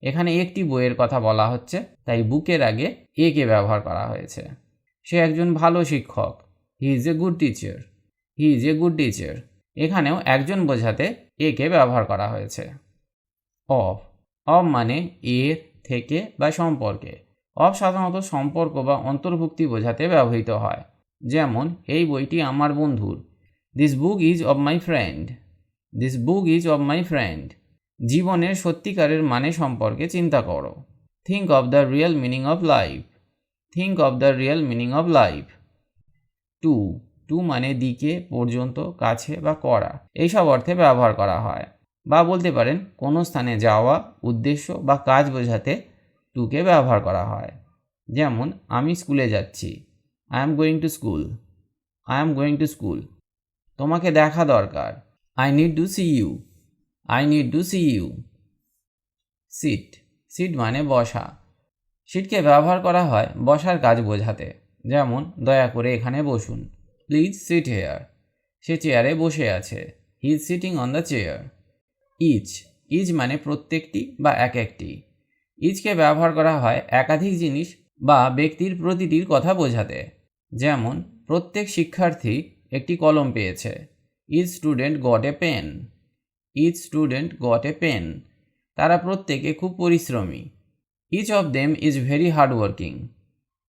এখানে একটি বইয়ের কথা বলা হচ্ছে, তাই বুকের আগে এ কে ব্যবহার করা হয়েছে। সে একজন ভালো শিক্ষক, he is a good teacher, he is a good teacher. এখানেও একজন বোঝাতে এ কে ব্যবহার করা হয়েছে। অফ, অফ মানে এর, থেকে বা সম্পর্কে। অফ সাধারণত সম্পর্ক বা অন্তর্ভুক্তি বোঝাতে ব্যবহৃত হয়। যেমন এই বইটি আমার বন্ধুর। This book is of my friend. This book is of my friend. জীবনের সত্যিকারের মানে সম্পর্কে চিন্তা করো। Think of the real meaning of life. Think of the real meaning of life. To to মানে দিকে, পর্যন্ত, কাছে বা করা, এইসব অর্থে ব্যবহার করা হয়। বা বলতে পারেন কোনো স্থানে যাওয়া, উদ্দেশ্য বা কাজ বোঝাতে টুকে ব্যবহার করা হয়। যেমন আমি স্কুলে যাচ্ছি। I am going to school. I am going to school. তোমাকে দেখা দরকার। I need to see you. I need to see you. Sit sit মানে বসা। সিটকে ব্যবহার করা হয় বসার কাজ বোঝাতে। যেমন দয়া করে এখানে বসুন। Please sit hair. সে চেয়ারে বসে আছে। He is sitting on the chair. Each each মানে প্রত্যেকটি বা এক একটি। ইচকে ব্যবহার করা হয় একাধিক জিনিস বা ব্যক্তির প্রতিটির কথা বোঝাতে। যেমন প্রত্যেক শিক্ষার্থী একটি কলম পেয়েছে। Each student got a pen. Each student got a pen. তারা প্রত্যেকে খুব পরিশ্রমী। Each of them is very hardworking.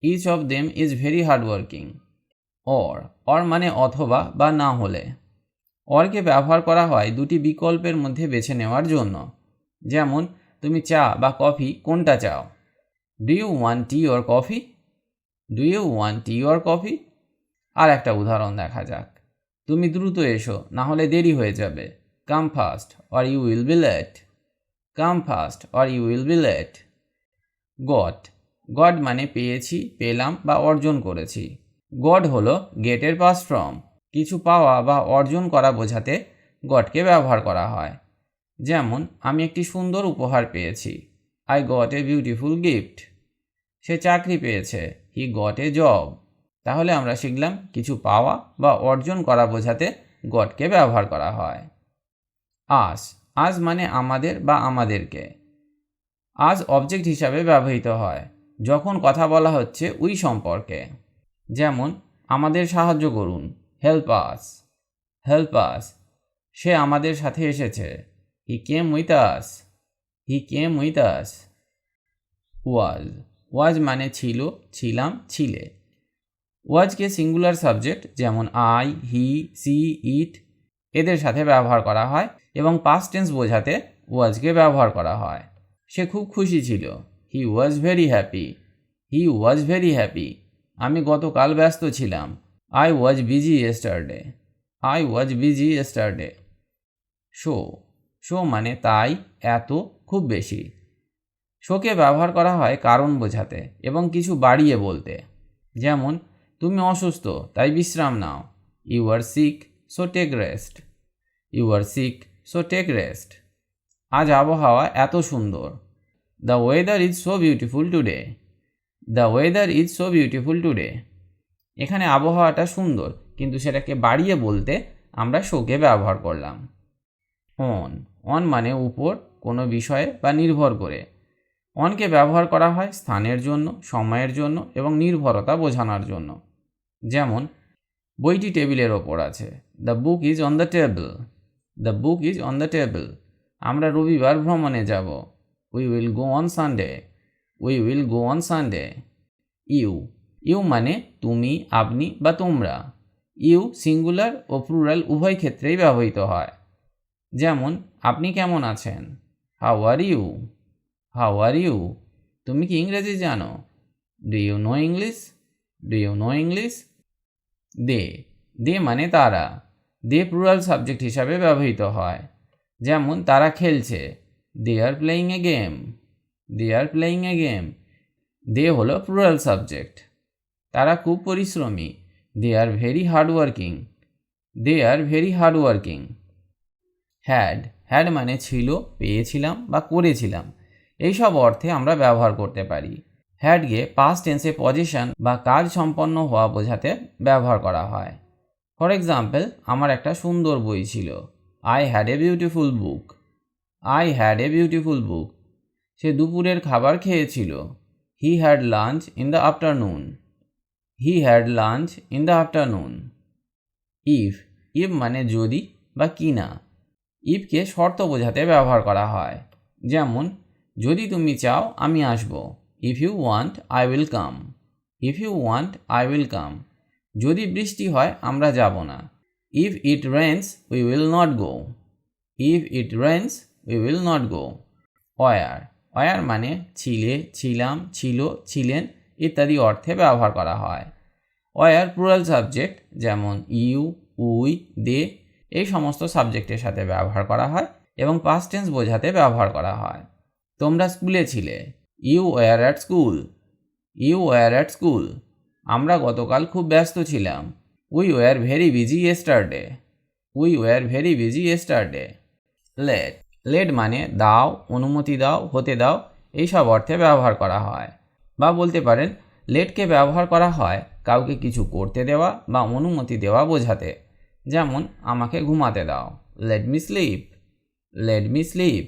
Each of them is very hardworking. Or মানে অথবা বা না হলে। অরকে ব্যবহার করা হয় দুটি বিকল্পের মধ্যে বেছে নেওয়ার জন্য। যেমন তুমি চা বা কফি কোনটা চাও? Do you want tea or coffee? Do you want tea or coffee? আর একটা উদাহরণ দেখা যাক। তুমি দ্রুত এসো, না হলে দেরি হয়ে যাবে। Come fast or you will be late. Come fast or you will be late. Got got মানে পেয়েছি, পেলাম বা অর্জন করেছি। গট হলো গেটের পাস্ট ফর্ম। কিছু পাওয়া বা অর্জন করা বোঝাতে গটকে ব্যবহার করা হয়। যেমন আমি একটি সুন্দর উপহার পেয়েছি। I got a beautiful gift. সে চাকরি পেয়েছে। He got a job. তাহলে আমরা শিখলাম কিছু পাওয়া বা অর্জন করা বোঝাতে গটকে ব্যবহার করা হয়। আজ আজ মানে আমাদের বা আমাদেরকে। আজ অবজেক্ট হিসাবে ব্যবহৃত হয় যখন কথা বলা হচ্ছে উই সম্পর্কে। যেমন আমাদের সাহায্য করুন। Help us. Help us. সে আমাদের সাথে এসেছে। হি came with us. He came with us. ওয়াজ ওয়াজ মানে ছিল, ছিলাম, ছিলে। ওয়াজকে সিঙ্গুলার সাবজেক্ট যেমন আই, হি, সি, ইট এদের সাথে ব্যবহার করা হয় এবং পাস্ট টেন্স বোঝাতে ওয়াজকে ব্যবহার করা হয়। সে খুব খুশি ছিল। He was very happy. He was very happy. আমি গতকাল ব্যস্ত ছিলাম। I was busy yesterday. I was busy yesterday. So so মানে তাই, এত, খুব বেশি। শোকে ব্যবহার করা হয় কারণ বোঝাতে এবং কিছু বাড়িয়ে বলতে। যেমন তুমি অসুস্থ তাই বিশ্রাম নাও। You are sick so take rest. You are sick so take rest. আজ আবহাওয়া এত সুন্দর। The weather is so beautiful today. The weather is so beautiful today. এখানে আবহাওয়াটা সুন্দর, কিন্তু সেটাকে বাড়িয়ে বলতে আমরা শোকে ব্যবহার করলাম। অন মানে উপর, কোনো বিষয়ে বা নির্ভর করে। অনকে ব্যবহার করা হয় স্থানের জন্য, সময়ের জন্য এবং নির্ভরতা বোঝানোর জন্য। যেমন বইটি টেবিলের ওপর আছে। The book is on the table. The book is on the table. আমরা রবিবার ভ্রমণে যাব। We will go on Sunday. We will go on Sunday. You মানে তুমি, আপনি বা তোমরা। ইউ সিঙ্গুলার ও প্লুরাল উভয় ক্ষেত্রেই ব্যবহৃত হয়। যেমন আপনি কেমন আছেন? How are you? How are you? তুমি কি ইংরেজি জানো? Do you know English? Do you know English? They মানে তারা। দে প্লুরাল সাবজেক্ট হিসাবে ব্যবহৃত হয়। যেমন তারা খেলছে। They are playing a game. They are playing a game. They হলো প্লুরাল সাবজেক্ট। তারা খুব পরিশ্রমী। They are very hardworking. They are very hardworking. Had মানে ছিল, পেয়েছিলাম বা করেছিলাম। এইসব অর্থে আমরা ব্যবহার করতে পারি। হ্যাডকে পাস্ট টেন্সে পজিশন বা কাজ সম্পন্ন হওয়া বোঝাতে ব্যবহার করা হয়। ফর এক্সাম্পল, আমার একটা সুন্দর বই ছিল। I had a beautiful book. I had a beautiful book. সে দুপুরের খাবার খেয়েছিল। He had lunch in the afternoon. He had lunch in the afternoon. If মানে যদি বা কি না। ইফকে শর্ত বোঝাতে ব্যবহার করা হয়। যেমন যদি তুমি চাও আমি আসব। If you want I will come. If you want I will come. যদি বৃষ্টি হয় আমরা যাব না। If it rains we will not go. If it rains we will not go. Were, were মানে ছিলে, ছিলাম, ছিল, ছিলেন ইত্যাদি অর্থে ব্যবহার করা হয়। ওয়ার প্লুরাল সাবজেক্ট যেমন ইউ, উই, দে এই সমস্ত সাবজেক্টের সাথে ব্যবহার করা হয় এবং পাস্ট টেন্স বোঝাতে ব্যবহার করা হয়। তোমরা স্কুলে ছিলে। You were at school. You were at school. আমরা গতকাল খুব ব্যস্ত ছিলাম। We were very busy yesterday. We were very busy yesterday. Let, let মানে দাও, অনুমতি দাও, হতে দাও এইসব অর্থে ব্যবহার করা হয়। বা বলতে পারেন লেটকে ব্যবহার করা হয় কাউকে কিছু করতে দেওয়া বা অনুমতি দেওয়া বোঝাতে। যেমন আমাকে ঘুমাতে দাও, let me slip. Let me slip.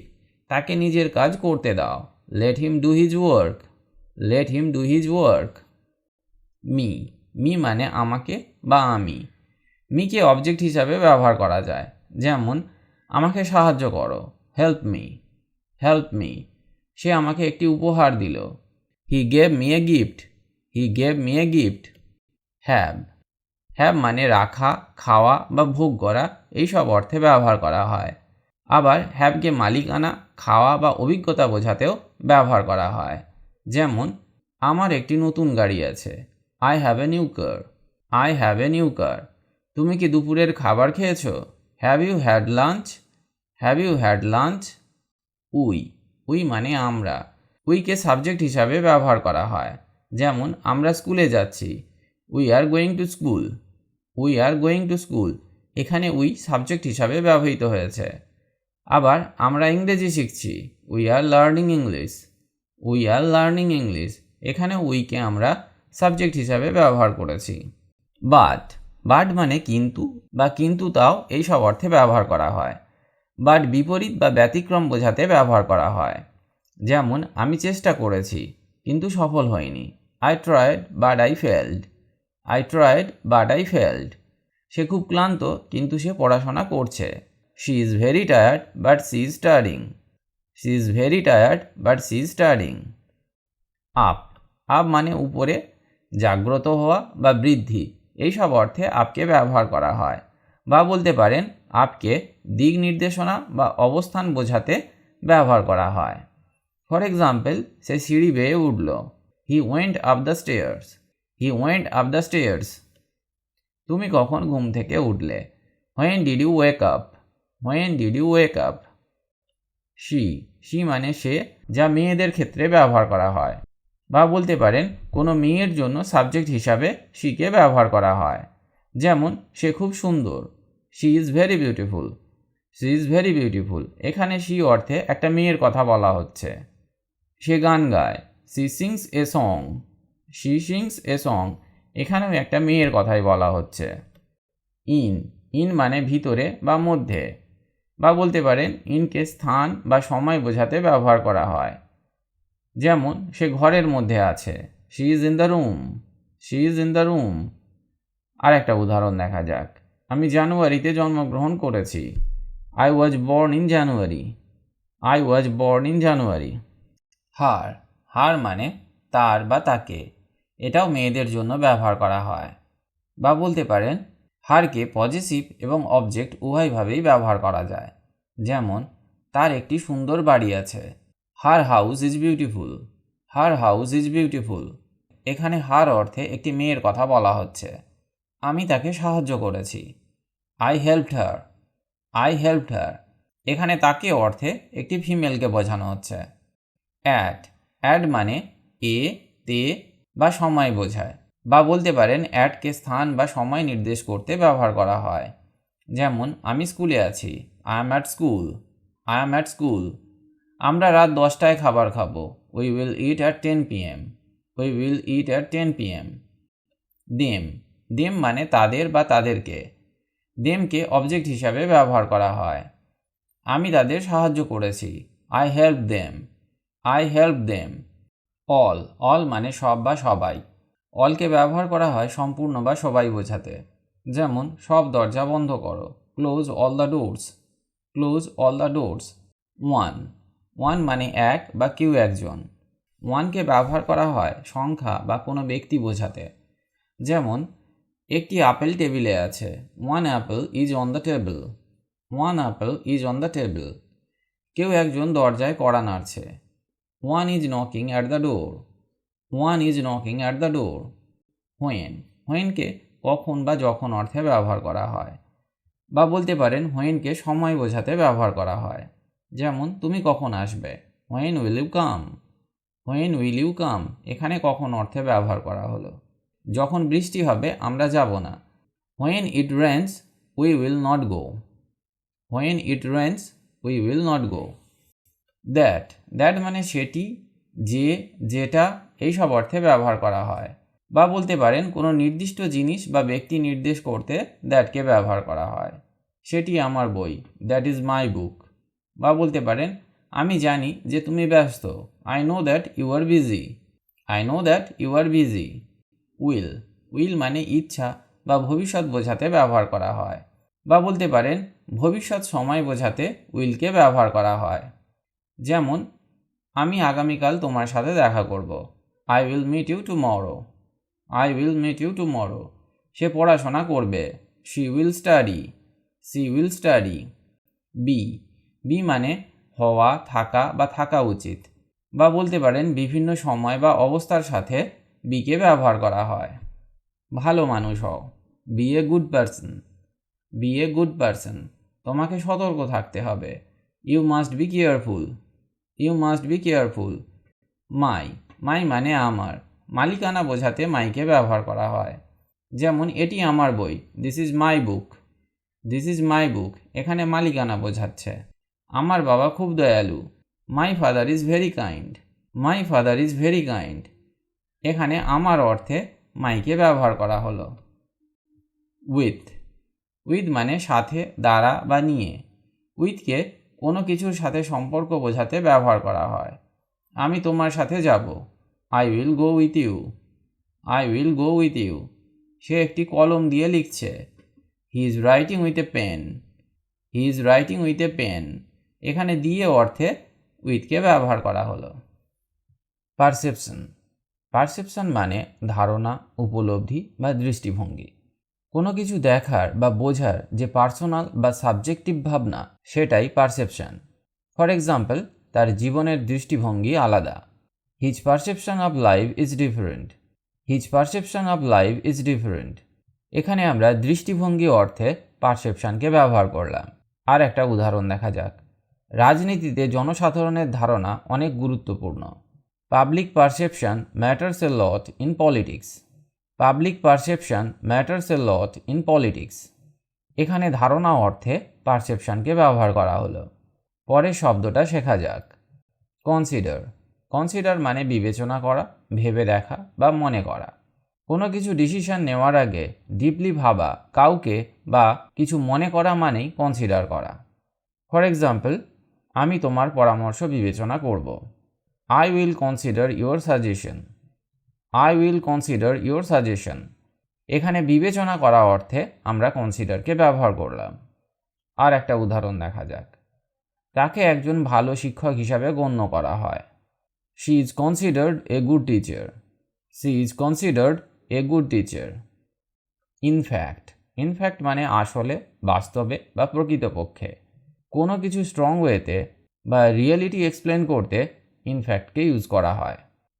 তাকে নিজের কাজ করতে দাও, let him do his work. Let him do his work. Me, me মানে আমাকে বা আমি। মিকে অবজেক্ট হিসাবে ব্যবহার করা যায়। যেমন আমাকে সাহায্য করো, হেল্প মি। Help me. সে আমাকে একটি উপহার দিল, he gave me a gift. He gave me a gift. Have, have মানে রাখা, খাওয়া বা ভোগ করা এইসব অর্থে ব্যবহার করা হয়। আবার হ্যাভকে মালিকানা, খাওয়া বা অভিজ্ঞতা বোঝাতেও ব্যবহার করা হয়। যেমন আমার একটি নতুন গাড়ি আছে, I have a new car. I have a new car. তুমি কি দুপুরের খাবার খেয়েছো? Have you had lunch? Have you had lunch? We, we মানে আমরা। উইকে সাবজেক্ট হিসাবে ব্যবহার করা হয়। যেমন আমরা স্কুলে যাচ্ছি, we are going to school. We are going to school. এখানে উই সাবজেক্ট হিসাবে ব্যবহৃত হয়েছে। আবার আমরা ইংরেজি শিখছি, we are learning English. We are learning English. এখানে উইকে আমরা সাবজেক্ট হিসাবে ব্যবহার করেছি। বাট, বাট মানে কিন্তু বা কিন্তু তাও এইসব অর্থে ব্যবহার করা হয়। বাট বিপরীত বা ব্যতিক্রম বোঝাতে ব্যবহার করা হয়। যেমন আমি চেষ্টা করেছি কিন্তু সফল হয়নি, I tried but I failed. I tried but I failed. সে খুব ক্লান্ত কিন্তু সে পড়াশোনা করছে, she is very tired but she is studying. She is very tired but she is studying. Up, up মানে উপরে, জাগ্রত হওয়া বা বৃদ্ধি এইসব অর্থে আপকে ব্যবহার করা হয়। বা বলতে পারেন আপকে দিক নির্দেশনা বা অবস্থান বোঝাতে ব্যবহার করা হয়। ফর এক্সাম্পল, সে সিঁড়ি বেয়ে উঠল, he went up the stairs. He went up the stairs. তুমি কখন ঘুম থেকে উঠলে? When did you wake up? When did you wake up. She, she মানে সে, যা মেয়েদের ক্ষেত্রে ব্যবহার করা হয়। বা বলতে পারেন কোনো মেয়ের জন্য সাবজেক্ট হিসাবে শিকে ব্যবহার করা হয়। যেমন সে খুব সুন্দর, she is very beautiful. She is very beautiful. এখানে শি অর্থে একটা মেয়ের কথা বলা হচ্ছে। সে গান গায়, she sings a song. She sings a song. এখানেও একটা মেয়ের কথাই বলা হচ্ছে। ইন, ইন মানে ভিতরে বা মধ্যে। বা বলতে পারেন ইনকে স্থান বা সময় বোঝাতে ব্যবহার করা হয়। যেমন সে ঘরের মধ্যে আছে, she is in the room. She is in the room. আর একটা উদাহরণ দেখা যাক। আমি জানুয়ারিতে জন্মগ্রহণ করেছি, I was born in January. I was born in January. Her, her মানে তার বা তাকে। এটাও মেয়েদের জন্য ব্যবহার করা হয়। বা বলতে পারেন হারকে পজিটিভ এবং অবজেক্ট উভয়ভাবেই ব্যবহার করা যায়। যেমন তার একটি সুন্দর বাড়ি আছে, her house is beautiful. Her house is beautiful. এখানে হার অর্থে একটি মেয়ের কথা বলা হচ্ছে। আমি তাকে সাহায্য করেছি, I helped her. I helped her. এখানে তাকে অর্থে একটি ফিমেলকে বোঝানো হচ্ছে। অ্যাট, অ্যাড মানে এ, তে বা সময় বোঝায়। বা বলতে পারেন অ্যাটকে স্থান বা সময় নির্দেশ করতে ব্যবহার করা হয়। যেমন আমি স্কুলে আছি, I am at school. I am at school. আমরা রাত 10টায় খাবার খাবো, we will it at 10 PM। We will it at 10 PM। Them, them মানে তাদের বা তাদেরকে। দেমকে অবজেক্ট হিসাবে ব্যবহার করা হয়। আমি তাদের সাহায্য করেছি, I help them. I help them. All, all মানে সব বা সবাই। অলকে ব্যবহার করা হয় সম্পূর্ণ বা সবাই বোঝাতে। যেমন সব দরজা বন্ধ করো, close all the doors. Close all the doors. One, one মানে এক বা কেউ একজন। ওয়ানকে ব্যবহার করা হয় সংখ্যা বা কোনো ব্যক্তি বোঝাতে। যেমন একটি আপেল টেবিলে আছে। One apple is on the table. One apple is on the table. কেউ একজন দরজায় কড়া নাড়ছে। One is knocking at the door. One is knocking at the door. When, হোয়েনকে কখন বা যখন অর্থে ব্যবহার করা হয়, বা বলতে পারেন হোয়েনকে সময় বোঝাতে ব্যবহার করা হয়। যেমন তুমি কখন আসবে, when will you come. When will you come এখানে কখন অর্থে ব্যবহার করা হলো। যখন বৃষ্টি হবে আমরা যাব না, when it rains we will not go. When it rains we will not go. That, that মানে সেটি, যে, যেটা, এইসব অর্থে ব্যবহার করা হয়। বা বলতে পারেন কোনো নির্দিষ্ট জিনিস বা ব্যক্তি নির্দেশ করতে দ্যাটকে ব্যবহার করা হয়। সেটি আমার বই, দ্যাট ইজ মাই বুক। বা বলতে পারেন আমি জানি যে তুমি ব্যস্ত, I know that you are busy. I know that you are busy. Will, will মানে ইচ্ছা বা ভবিষ্যৎ বোঝাতে ব্যবহার করা হয়। বা বলতে পারেন ভবিষ্যৎ সময় বোঝাতে উইলকে ব্যবহার করা হয়। যেমন আমি আগামীকাল তোমার সাথে দেখা করব, I will meet you tomorrow. I will meet you tomorrow. সে পড়াশোনা করবে, she will study. She will study. Be, be মানে হওয়া, থাকা বা থাকা উচিত। বা বলতে পারেন বিভিন্ন সময় বা অবস্থার সাথে বিকে ব্যবহার করা হয়। ভালো মানুষ হও, be a good person. Be a good person. তোমাকে সতর্ক থাকতে হবে, you must be careful. You must be careful. My, my মানে আমার, মালিকানা বোঝাতে মাইকে ব্যবহার করা হয়। যেমন এটি আমার বই, this is my book. This is my book এখানে মালিকানা বোঝাচ্ছে। আমার বাবা খুব দয়ালু, my father is very kind. My father is very kind এখানে আমার অর্থে মাইকে ব্যবহার করা হলো। উইথ, উইথ মানে সাথে, দ্বারা বা নিয়ে। উইথকে কোনো কিছুর সাথে সম্পর্ক বোঝাতে ব্যবহার করা হয়। আমি তোমার সাথে যাব, I will go with you. I will go with you. সে একটি কলম দিয়ে লিখছে, he is writing with a pen. He is writing with a pen এখানে দিয়ে অর্থে উইথকে ব্যবহার করা হলো। পারসেপশন, পারসেপশন মানে ধারণা, উপলব্ধি বা দৃষ্টিভঙ্গি। কোনো কিছু দেখার বা বোঝার যে পার্সোনাল বা সাবজেক্টিভ ভাবনা, সেটাই পারসেপশন। ফর এক্সাম্পল, তার জীবনের দৃষ্টিভঙ্গি আলাদা। His perception of life is different. His perception of life is different এখানে আমরা দৃষ্টিভঙ্গি অর্থে পারসেপশনকে ব্যবহার করলাম। আর একটা উদাহরণ দেখা যাক। রাজনীতিতে জনসাধারণের ধারণা অনেক গুরুত্বপূর্ণ। Public perception matters A lot in politics. Public perception matters A lot in politics এখানে ধারণা অর্থে পারসেপশনকে ব্যবহার করা হলো। পরের শব্দটা শেখা যাক। কনসিডার, কনসিডার মানে বিবেচনা করা, ভেবে দেখা বা মনে করা। কোনো কিছু ডিসিশন নেওয়ার আগে ডিপলি ভাবা, কাউকে বা কিছু মনে করা মানেই কনসিডার করা। ফর এক্সাম্পল, আমি তোমার পরামর্শ বিবেচনা করব, I will consider your suggestion. I will consider your suggestion এখানে বিবেচনা করা অর্থে আমরা কনসিডারকে ব্যবহার করলাম। আর একটা উদাহরণ দেখা যাক। তাকে একজন ভালো শিক্ষক হিসাবে গণ্য করা হয়, she is considered a good teacher. She is considered a good teacher. In fact, in fact মানে আসলে, বাস্তবে বা প্রকৃতপক্ষে। কোনো কিছু স্ট্রং ওয়েতে বা রিয়েলিটি এক্সপ্লেন করতে ইনফ্যাক্টকে ইউজ করা হয়।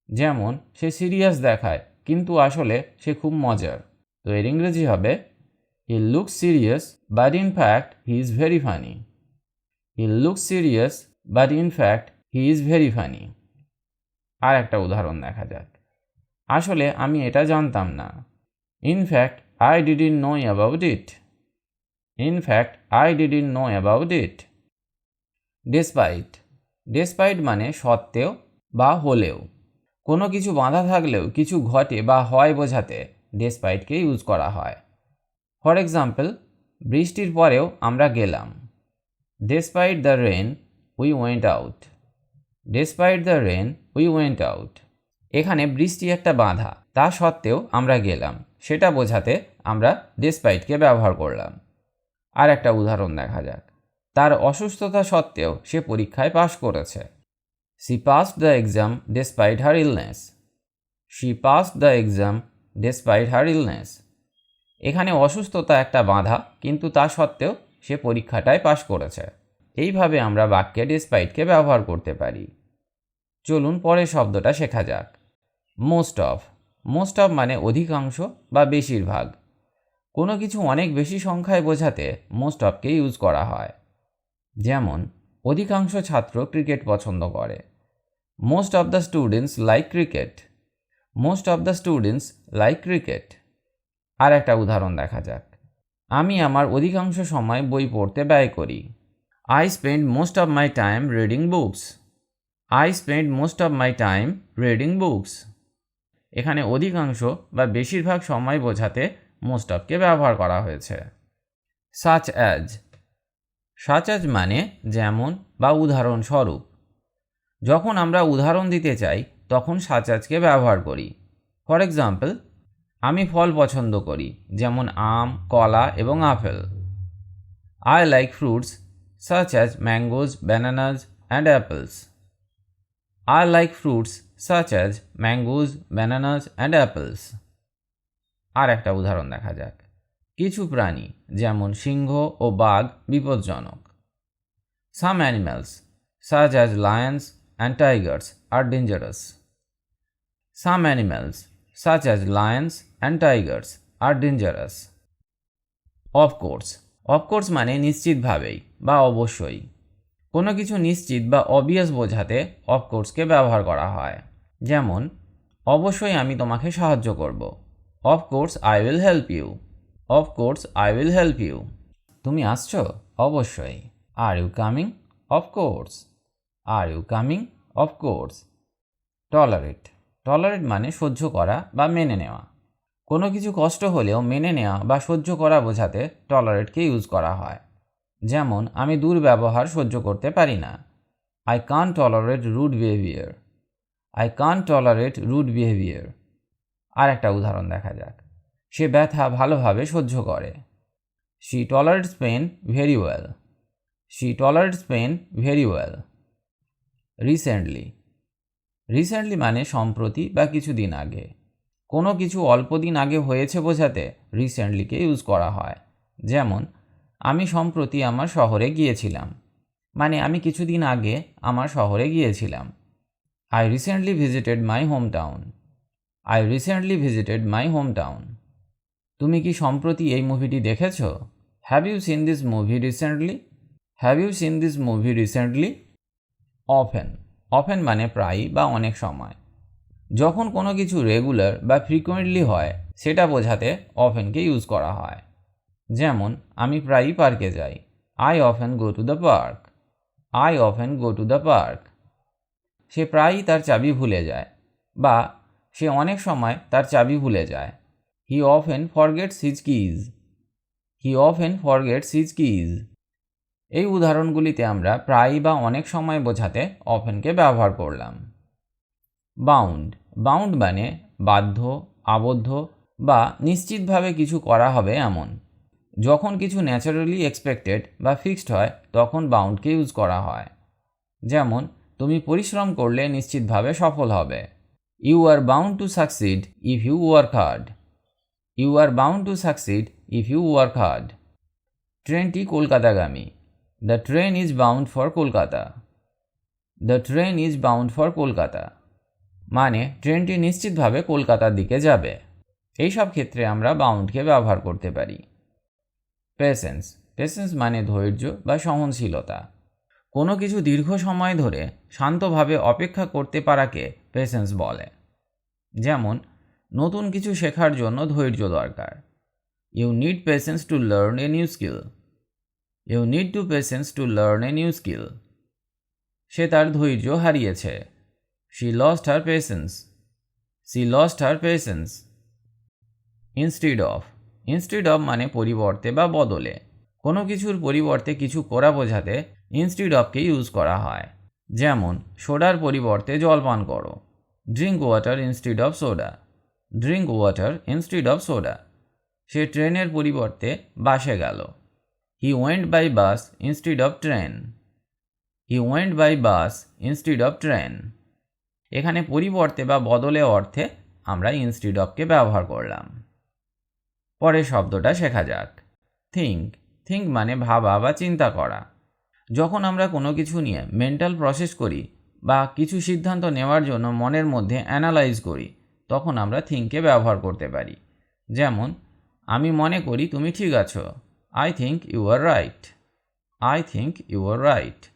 যেমন সে সিরিয়াস দেখায় কিন্তু আসলে সে খুব মজার, তো এর ইংরেজি হবে he looks serious but in fact he is very funny. He looks serious but in fact he is very funny. আর একটা উদাহরণ দেখা যাক। আসলে আমি এটা জানতাম না, in fact I didn't know about it. In fact I didn't know about it. Despite, despite মানে সত্ত্বেও বা হলেও। কোনো কিছু বাধা থাকলেও কিছু ঘটে বা হয় বোঝাতে ডেসপাইটকে ইউজ করা হয়। ফর এক্সাম্পল, বৃষ্টির পরেও আমরা গেলাম, despite the rain we went out. Despite the rain we went out এখানে বৃষ্টি একটা বাধা, তা সত্ত্বেও আমরা গেলাম, সেটা বোঝাতে আমরা ডেসপাইটকে ব্যবহার করলাম। আর একটা উদাহরণ দেখা যাক। তার অসুস্থতা সত্ত্বেও সে পরীক্ষায় পাশ করেছে, she passed the exam despite her illness. She passed the exam despite her illness এখানে অসুস্থতা একটা বাধা, কিন্তু তা সত্ত্বেও সে পরীক্ষাটায় পাশ করেছে। এইভাবে আমরা বাক্যে ডিসপাইটকে ব্যবহার করতে পারি। চলুন পরের শব্দটা শেখা যাক। Most of. মোস্ট অফ মানে অধিকাংশ বা বেশিরভাগ। কোনো কিছু অনেক বেশি সংখ্যায় বোঝাতে মোস্ট অফকে ইউজ করা হয়। যেমন, অধিকাংশ ছাত্র ক্রিকেট পছন্দ করে। Most of the students like cricket. Most of the students like cricket. আর একটা উদাহরণ দেখা যাক। আমি আমার অধিকাংশ সময় বই পড়তে ব্যয় করি। I spend most of my time reading books. I spend most of my time reading books. এখানে অধিকাংশ বা বেশিরভাগ সময় বোঝাতে মোস্ট অফকে ব্যবহার করা হয়েছে। Such as. সাচ অ্যাজ মানে যেমন বা উদাহরণস্বরূপ। যখন আমরা উদাহরণ দিতে চাই তখন সাচ অ্যাজকে ব্যবহার করি। ফর এক্সাম্পল, আমি ফল পছন্দ করি, যেমন আম, কলা এবং আপেল। I like fruits such as mangoes, bananas and apples. I like fruits such as mangoes, bananas and apples. আর একটা উদাহরণ দেখা যাক। কিছু প্রাণী, যেমন সিংহ ও বাঘ, বিপজ্জনক। Some animals such as lions and tigers are dangerous. Some animals such as lions and tigers are dangerous. Of course. Of course মানে নিশ্চিতভাবেই বা অবশ্যই। কোনো কিছু নিশ্চিত বা অবভিয়াস বোঝাতে of courseকে ব্যবহার করা হয়। যেমন, অবশ্যই আমি তোমাকে সাহায্য করব। Of course I will help you. Of course I will help you. তুমি আসছো? অবশ্যই। Are you coming? Of course. Are you coming? Of course. Tolerate. Tolerate মানে সহ্য করা বা মেনে নেওয়া। কোনো কিছু কষ্ট হলেও মেনে নেওয়া বা সহ্য করা বোঝাতে টলারেটকে ইউজ করা হয়। যেমন, আমি দুর্ব্যবহার সহ্য করতে পারি না। I can't tolerate rude behaviour. I can't tolerate rude behaviour. আর একটা উদাহরণ দেখা যাক। সে ব্যথা ভালোভাবে সহ্য করে। She tolerates pain very well. She tolerates pain very well. Recently. Recently মানে সম্প্রতি বা কিছুদিন আগে। কোনো কিছু অল্প দিন আগে হয়েছে বোঝাতে রিসেন্টলিকে ইউজ করা হয়। যেমন, আমি সম্প্রতি আমার শহরে গিয়েছিলাম, মানে আমি কিছুদিন আগে আমার শহরে গিয়েছিলাম। I recently visited my home town. I recently visited my home town. তুমি কি সম্প্রতি এই মুভিটি দেখেছ? Have you seen this movie recently? Have you seen this movie recently? Often. Often মানে প্রায়ই বা অনেক সময়। যখন কোনো কিছু রেগুলার বা ফ্রিকুয়েন্টলি হয় সেটা বোঝাতে অফেনকে ইউজ করা হয়। যেমন, আমি প্রায়ই পার্কে যাই। I often go to the park. I often go to the park. সে প্রায়ই তার চাবি ভুলে যায়, বা সে অনেক সময় তার চাবি ভুলে যায়। হি অফেন ফরগেটস হিজ কিজ। হি অফেন ফরগেটস হিজ কিজ। এই উদাহরণগুলিতে আমরা প্রায়ই বা অনেক সময় বোঝাতে অফেনকে ব্যবহার করলাম। বাউন্ড। বাউন্ড মানে বাধ্য, আবদ্ধ বা নিশ্চিতভাবে কিছু করা হবে এমন। যখন কিছু ন্যাচারালি এক্সপেক্টেড বা ফিক্সড হয় তখন বাউন্ডকে ইউজ করা হয়। যেমন, তুমি পরিশ্রম করলে নিশ্চিতভাবে সফল হবে। You are bound to succeed if you work hard. You are bound to succeed if you work hard. ট্রেনটি কলকাতাগামী। The train is bound for Kolkata. The train is bound for Kolkata মানে ট্রেনটি নিশ্চিতভাবে কলকাতার দিকে যাবে। এইসব ক্ষেত্রে আমরা বাউন্ডকে ব্যবহার করতে পারি। পেশেন্স। পেশেন্স মানে ধৈর্য বা সহনশীলতা। কোনো কিছু দীর্ঘ সময় ধরে শান্তভাবে অপেক্ষা করতে পারাকে পেশেন্স বলে। যেমন, নতুন কিছু শেখার জন্য ধৈর্য দরকার। You need patience to learn a new skill. You need to patience to learn a new skill. সে তার ধৈর্য হারিয়েছে। She lost her patience. She lost her patience. Instead of. Instead of মানে পরিবর্তে বা বদলে। কোনো কিছুর পরিবর্তে কিছু করা বোঝাতে instead ofকে ইউজ করা হয়। যেমন, সোডার পরিবর্তে জল পান করো। Drink water instead of soda. Drink water instead of soda. সে ট্রেনের পরিবর্তে বাসে গেল। He went by bus instead of train. He went by bus instead of train. এখানে পরিবর্তে বা বদলে অর্থে আমরা ইনস্টিড অফকে ব্যবহার করলাম। পরের শব্দটা শেখা যাক। থিঙ্ক। থিঙ্ক মানে ভাবা বা চিন্তা করা। যখন আমরা কোনো কিছু নিয়ে মেন্টাল প্রসেস করি বা কিছু সিদ্ধান্ত নেওয়ার জন্য মনের মধ্যে অ্যানালাইজ করি, তখন আমরা থিঙ্ককে ব্যবহার করতে পারি। যেমন, আমি মনে করি তুমি ঠিক আছো। I think you are right. I think you are right.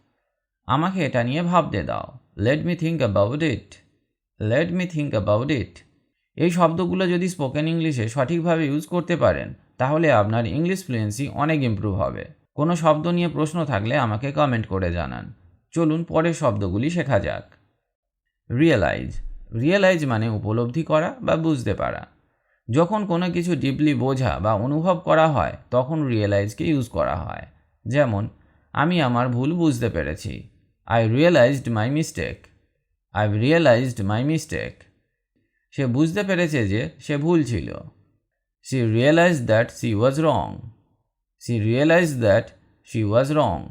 আমাকে এটা নিয়ে ভাবতে দাও। Let me think about it. Let me think about it. এই শব্দগুলো যদি স্পোকেন ইংলিশে সঠিকভাবে ইউজ করতে পারেন, তাহলে আপনার ইংলিশ ফ্লুয়েন্সি অনেক ইমপ্রুভ হবে। কোনো শব্দ নিয়ে প্রশ্ন থাকলে আমাকে কমেন্ট করে জানান। চলুন পরের শব্দগুলি শেখা যাক। রিয়েলাইজ। রিয়েলাইজ মানে উপলব্ধি করা বা বুঝতে পারা। যখন কোনো কিছু ডিপলি বোঝা বা অনুভব করা হয়, তখন রিয়েলাইজকে ইউজ করা হয়। যেমন, আমি আমার ভুল বুঝতে পেরেছি। I realised my mistake. I realised my mistake. সে বুঝতে পেরেছে যে সে ভুল ছিল। She realised that she was wrong. She realised that she was wrong.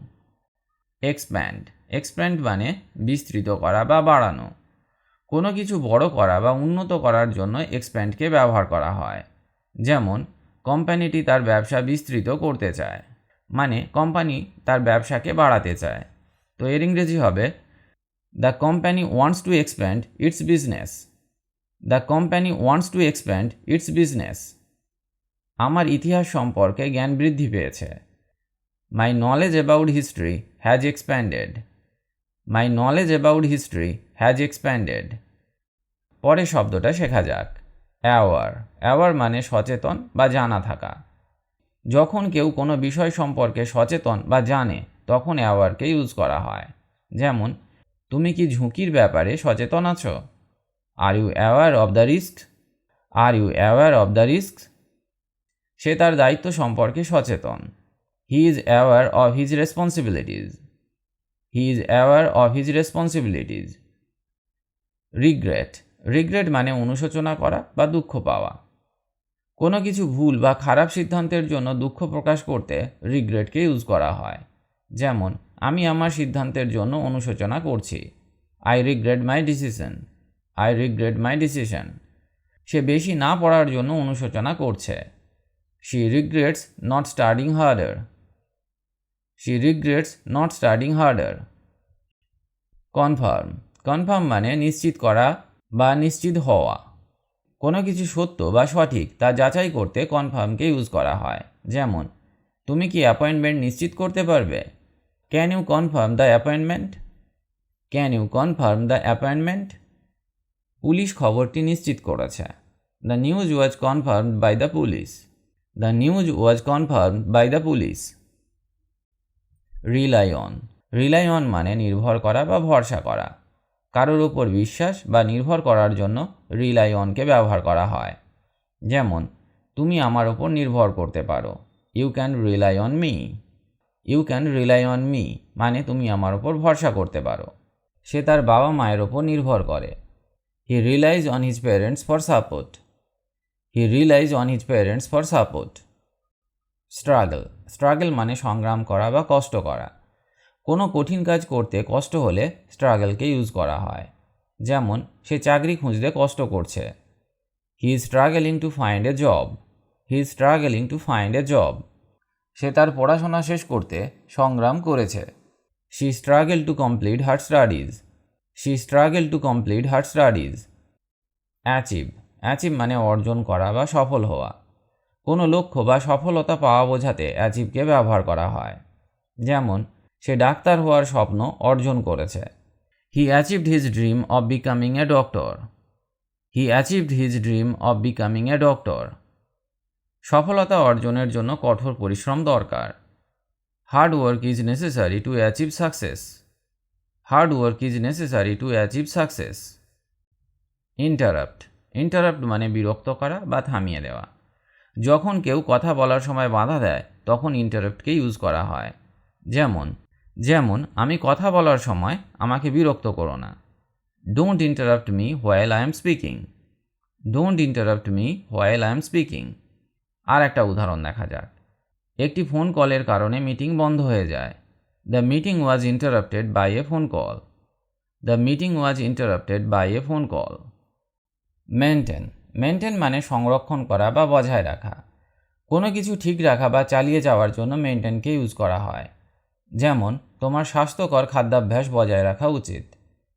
Expand. Expand মানে বিস্তৃত করা বা বাড়ানো। কোনো কিছু বড় করা বা উন্নত করার জন্য এক্সপ্যান্ডকে ব্যবহার করা হয়। যেমন, কোম্পানিটি তার ব্যবসা বিস্তৃত করতে চায়, মানে কোম্পানি তার ব্যবসাকে বাড়াতে চায়। তো এর ইংরেজি হবে, the company wants to expand it's business. The company wants to expand it's business. আমার ইতিহাস সম্পর্কে জ্ঞান বৃদ্ধি পেয়েছে। My knowledge about history has expanded. My knowledge about history has expanded. পরের শব্দটা শেখা যাক। অ্যাওয়ার। অ্যাওয়ার মানে সচেতন বা জানা থাকা। যখন কেউ কোনো বিষয় সম্পর্কে সচেতন বা জানে, তখন অ্যাওয়ারকে ইউজ করা হয়। যেমন, তুমি কি ঝুঁকির ব্যাপারে সচেতন আছো? Are you aware of the risk? Are you aware of the risk? সে তার দায়িত্ব সম্পর্কে সচেতন। He is aware of his responsibilities. He is aware of his responsibilities. Regret. Regret মানে অনুশোচনা করা বা দুঃখ পাওয়া। কোনো কিছু ভুল বা খারাপ সিদ্ধান্তের জন্য দুঃখ প্রকাশ করতে রিগ্রেটকে ইউজ করা হয়। যেমন, আমি আমার সিদ্ধান্তের জন্য অনুশোচনা করছি। I regret my decision. I regret my decision. সে বেশি না পড়ার জন্য অনুশোচনা করছে। She regrets not studying harder. She regrets not studying harder. Confirm. Confirm মানে নিশ্চিত করা বা নিশ্চিত হওয়া। কোনো কিছু সত্য বা সঠিক তা যাচাই করতে কনফার্মকে ইউজ করা হয়। যেমন, তুমি কি অ্যাপয়েন্টমেন্ট নিশ্চিত করতে পারবে? Can you confirm the appointment? Can you confirm the appointment? Police খবরটি নিশ্চিত করেছে। The news was confirmed by the police. The news was confirmed by the police. Rely on. Rely on মানে নির্ভর করা বা ভরসা করা। কারোর উপর বিশ্বাস বা নির্ভর করার জন্য রিলাই অনকে ব্যবহার করা হয়। যেমন, তুমি আমার ওপর নির্ভর করতে পারো। You can rely on me. You can rely on me মানে তুমি আমার ওপর ভরসা করতে পারো। সে তার বাবা মায়ের ওপর নির্ভর করে। He relies on his parents for support. He relies on his parents for support. Struggle. Struggle মানে সংগ্রাম করা বা কষ্ট করা। কোনো কঠিন কাজ করতে কষ্ট হলে স্ট্রাগলকে ইউজ করা হয়। যেমন, সে চাকরি খুঁজতে কষ্ট করছে। He is struggling to find a job. He is struggling to find a job. সে তার পড়াশোনা শেষ করতে সংগ্রাম করেছে। She struggle to complete her studies. She struggle to complete her studies. Achieve. Achieve মানে অর্জন করা বা সফল হওয়া। কোনো লক্ষ্য বা সফলতা পাওয়া বোঝাতে অ্যাচিভকে ব্যবহার করা হয়। যেমন, সে ডাক্তার হওয়ার স্বপ্ন অর্জন করেছে। He achieved his dream of becoming a doctor. He achieved his dream of becoming a doctor. সফলতা অর্জনের জন্য কঠোর পরিশ্রম দরকার। Hard work is necessary to achieve success. Hard work is necessary to achieve success. Interrupt. Interrupt মানে বিরক্ত করা বা থামিয়ে দেওয়া। যখন কেউ কথা বলার সময় বাধা দেয়, তখন ইন্টারাপ্টকে ইউজ করা হয়। যেমন, আমি কথা বলার সময় আমাকে বিরক্ত করো না। Don't interrupt me while I am speaking. Don't interrupt me while I am speaking. আর একটা উদাহরণ দেখা যাক। একটি ফোন কলের কারণে মিটিং বন্ধ হয়ে যায়। The meeting was interrupted by a phone call. The meeting was interrupted by a phone call. Maintain. Maintain মানে সংরক্ষণ করা বা বজায় রাখা। কোনো কিছু ঠিক রাখা বা চালিয়ে যাওয়ার জন্য মেনটেনকে ইউজ করা হয়। যেমন তোমার স্বাস্থ্যকর খাদ্যাভ্যাস বজায় রাখা উচিত।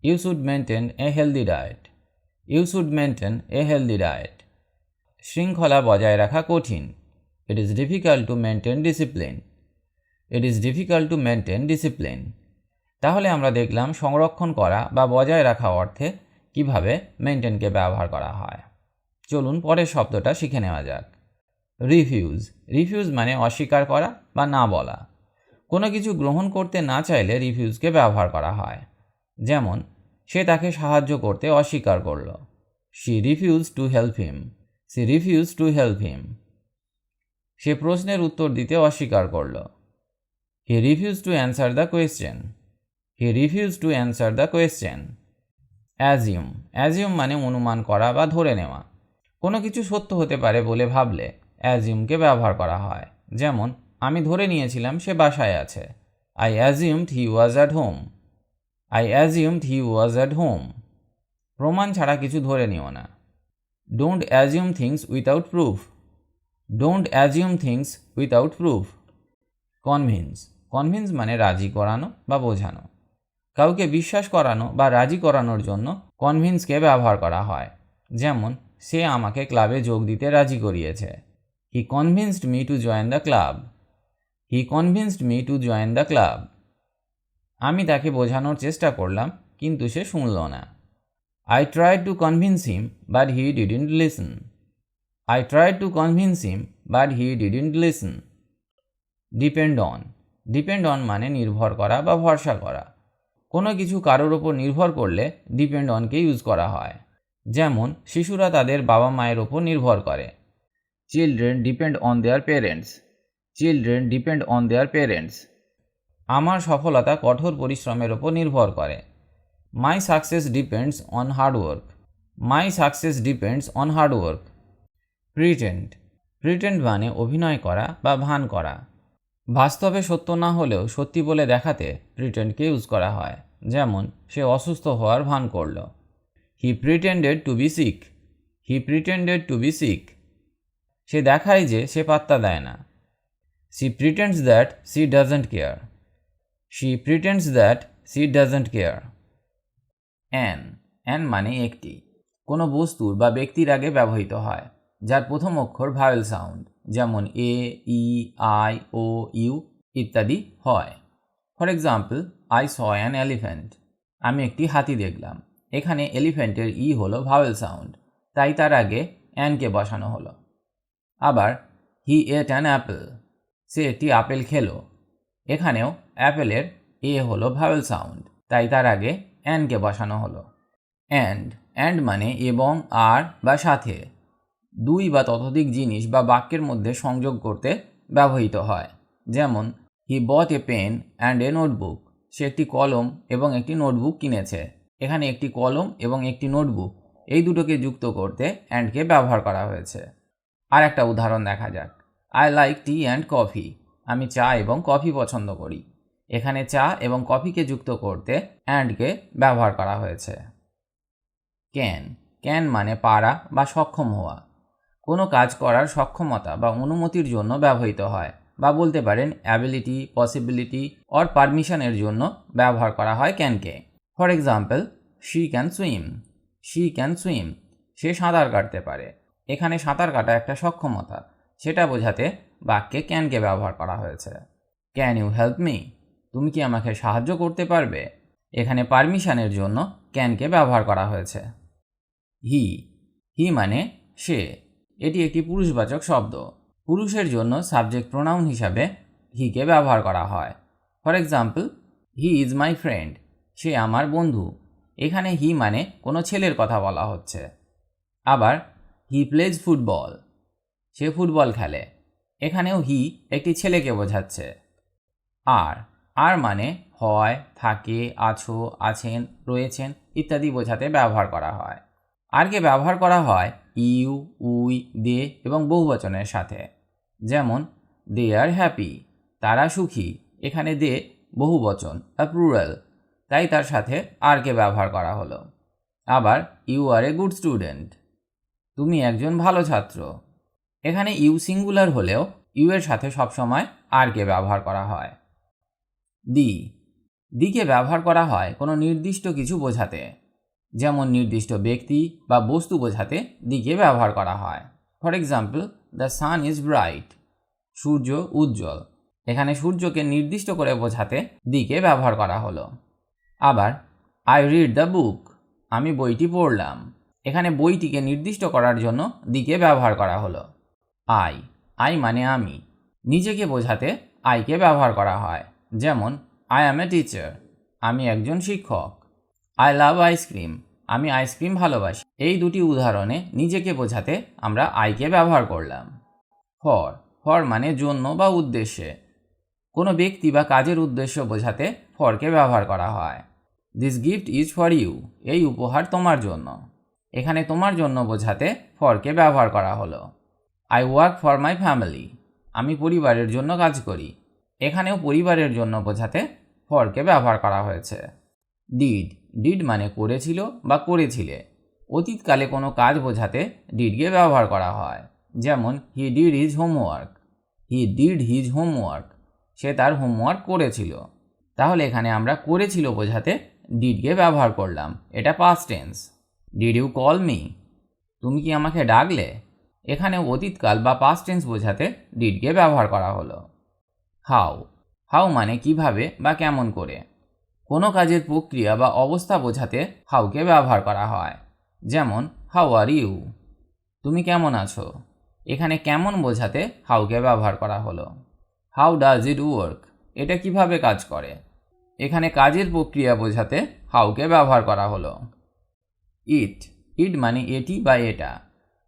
You should maintain a healthy diet. You should maintain a healthy diet. শৃঙ্খলা বজায় রাখা কঠিন। It is difficult to maintain discipline. It is difficult to maintain discipline. তাহলে আমরা দেখলাম সংরক্ষণ করা বা বজায় রাখা অর্থে কিভাবে মেনটেনকে ব্যবহার করা হয়। চলুন পরের শব্দটা শিখে নেওয়া যাক। রিফিউজ। রিফিউজ মানে অস্বীকার করা বা না বলা। কোনো কিছু গ্রহণ করতে না চাইলে রিফিউজকে ব্যবহার করা হয়। যেমন সে তাকে সাহায্য করতে অস্বীকার করল। She refuse to help him. She refuse to help him. সে প্রশ্নের উত্তর দিতে অস্বীকার করল। He refuse to answer the question. He refuse to answer the question. Assume. Assume মানে অনুমান করা বা ধরে নেওয়া। কোনো কিছু সত্য হতে পারে বলে ভাবলে অ্যাজিউমকে ব্যবহার করা হয়। যেমন আমি ধরে নিয়েছিলাম সে বাসায় আছে। I assumed he was at home. I assumed he was at home. প্রমাণ ছাড়া কিছু ধরে নিও না। Don't assume things without proof. Don't assume things without proof. Convince. Convince মানে রাজি করানো বা বোঝানো। কাউকে বিশ্বাস করানো বা রাজি করানোর জন্য কনভিন্সকে ব্যবহার করা হয়। যেমন সে আমাকে ক্লাবে যোগ দিতে রাজি করিয়েছে। He convinced me to join the club. He convinced me to join the club. আমি তাকে বোঝানোর চেষ্টা করলাম কিন্তু সে শুনল না। I tried to convince him but he didn't listen. I tried to convince him but he didn't listen. Depend on. Depend on মানে নির্ভর করা বা ভরসা করা। কোনো কিছু কারোর ওপর নির্ভর করলে ডিপেন্ড অনকে ইউজ করা হয়। যেমন শিশুরা তাদের বাবা মায়ের ওপর নির্ভর করে। Children depend on their parents. Children depend on their parents. আমার সফলতা কঠোর পরিশ্রমের ওপর নির্ভর করে। My success depends on hard work. My success depends on hard work. Pretend. Pretend মানে অভিনয় করা বা ভান করা। বাস্তবে সত্য না হলেও সত্যি বলে দেখাতে প্রিটেন্ডকে ইউজ করা হয়। যেমন সে অসুস্থ হওয়ার ভান করল। He pretended to be sick. He pretended to be sick. সে দেখায় যে সে পাত্তা দেয় না। She pretends that she doesn't care. She pretends that she doesn't care. An মানে একটি। কোনো বস্তুর বা ব্যক্তির আগে ব্যবহৃত হয় যার প্রথম অক্ষর ভাওয়েল সাউন্ড, যেমন এ, ই, আই, ও, ইউ ইত্যাদি হয়। For example, I saw an elephant. আমি একটি হাতি দেখলাম। এখানে এলিফ্যান্টের ই হলো ভাওয়েল সাউন্ড, তাই তার আগে অ্যানকে বসানো হলো। আবার হি এট অ্যান অ্যাপেল। সে একটি আপেল খেলো। এখানেও অ্যাপেলের এ হলো ভাওয়েল সাউন্ড, তাই তার আগে অ্যানকে বসানো হলো। অ্যান্ড মানে এবং, আর বা সাথে। দুই বা ততোধিক জিনিস বা বাক্যের মধ্যে সংযোগ করতে ব্যবহৃত হয়। যেমন he bought a pen and a notebook. সে একটি কলম এবং একটি নোটবুক কিনেছে। এখানে একটি কলম এবং একটি নোটবুক এই দুটোকে যুক্ত করতে অ্যান্ডকে ব্যবহার করা হয়েছে। আর একটা উদাহরণ দেখা যাক। I like tea and coffee. আমি চা এবং কফি পছন্দ করি। এখানে চা এবং কফিকে যুক্ত করতে অ্যান্ডকে ব্যবহার করা হয়েছে। ক্যান মানে পারা বা সক্ষম হওয়া। কোনো কাজ করার সক্ষমতা বা অনুমতির জন্য ব্যবহৃত হয়, বা বলতে পারেন অ্যাবিলিটি, পসিবিলিটি অর পারমিশনের জন্য ব্যবহার করা হয় ক্যানকে। For example, she can swim. She can swim. সে সাঁতার কাটতে পারে। এখানে সাঁতার কাটা একটা সক্ষমতা, সেটা বোঝাতে বাক্যে ক্যানকে ব্যবহার করা হয়েছে। Can you help me? তুমি কি আমাকে সাহায্য করতে পারবে? এখানে পারমিশনের জন্য ক্যানকে ব্যবহার করা হয়েছে। হি মানে সে। এটি একটি পুরুষবাচক শব্দ। পুরুষের জন্য সাবজেক্ট প্রোনাউন হিসাবে হিকে ব্যবহার করা হয়। For example, he is my friend. সে আমার বন্ধু। এখানে হি মানে কোনো ছেলের কথা বলা হচ্ছে। আবার হি প্লেজ ফুটবল। সে ফুটবল খেলে। এখানেও হি একটি ছেলেকে বোঝাচ্ছে। আর মানে হয়, থাকে, আছো, আছেন, রয়েছেন ইত্যাদি বোঝাতে ব্যবহার করা হয়। আরকে ব্যবহার করা হয় ইউ, উই, দে এবং বহুবচনের সাথে। যেমন দে আর হ্যাপি। তারা সুখী। এখানে দে বহুবচন বা প্লুরাল, তাই তার সাথে আরকে ব্যবহার করা হলো। আবার you are a good student. তুমি একজন ভালো ছাত্র। এখানে ইউ সিঙ্গুলার হলেও ইউ এর সাথে সবসময় আর কে ব্যবহার করা হয়। দিকে ব্যবহার করা হয় কোনো নির্দিষ্ট কিছু বোঝাতে, যেমন নির্দিষ্ট ব্যক্তি বা বস্তু বোঝাতে দিকে ব্যবহার করা হয়। For example, the sun is bright, সূর্য উজ্জ্বল। এখানে সূর্যকে নির্দিষ্ট করে বোঝাতে দিকে ব্যবহার করা হলো। আবার আই রিড দ্য বুক, আমি বইটি পড়লাম। এখানে বইটিকে নির্দিষ্ট করার জন্য দিকে ব্যবহার করা হলো। আই মানে আমি, নিজেকে বোঝাতে আইকে ব্যবহার করা হয়, যেমন আই অ্যাম এ টিচার, আমি একজন শিক্ষক। আই লাভ আইসক্রিম, আমি আইসক্রিম ভালোবাসি। এই দুটি উদাহরণে নিজেকে বোঝাতে আমরা আইকে ব্যবহার করলাম। ফর মানে জন্য বা উদ্দেশ্যে, কোনো ব্যক্তি বা কাজের উদ্দেশ্য বোঝাতে ফরকে ব্যবহার করা হয়। This gift is for you, এই উপহার তোমার জন্য। এখানে তোমার জন্য বোঝাতে ফরকে ব্যবহার করা হলো। I work for my family, আমি পরিবারের জন্য কাজ করি। এখানেও পরিবারের জন্য বোঝাতে ফরকে ব্যবহার করা হয়েছে। ডিড মানে করেছিল বা করেছিলে। অতীতকালে কোনো কাজ বোঝাতে ডিডকে ব্যবহার করা হয়, যেমন হি ডিড হিজ হোমওয়ার্ক, সে তার হোমওয়ার্ক করেছিল। তাহলে এখানে আমরা করেছিল বোঝাতে ডিডকে ব্যবহার করলাম, এটা past tense. Did you call me, তুমি কি আমাকে ডাকলে? এখানেও অতীতকাল বা পাস্ট টেন্স বোঝাতে ডিডকে ব্যবহার করা হলো। হাউ মানে কিভাবে বা কেমন করে। কোনো কাজের প্রক্রিয়া বা অবস্থা বোঝাতে হাউকে ব্যবহার করা হয়, যেমন হাউ আর ইউ, তুমি কেমন আছো। এখানে কেমন বোঝাতে হাউকে ব্যবহার করা হলো। হাউ ডাজ ইট ওয়ার্ক, এটা কিভাবে কাজ করে। এখানে কাজের প্রক্রিয়া বোঝাতে হাউকে ব্যবহার করা হলো। ইট মানে এটি বা এটা।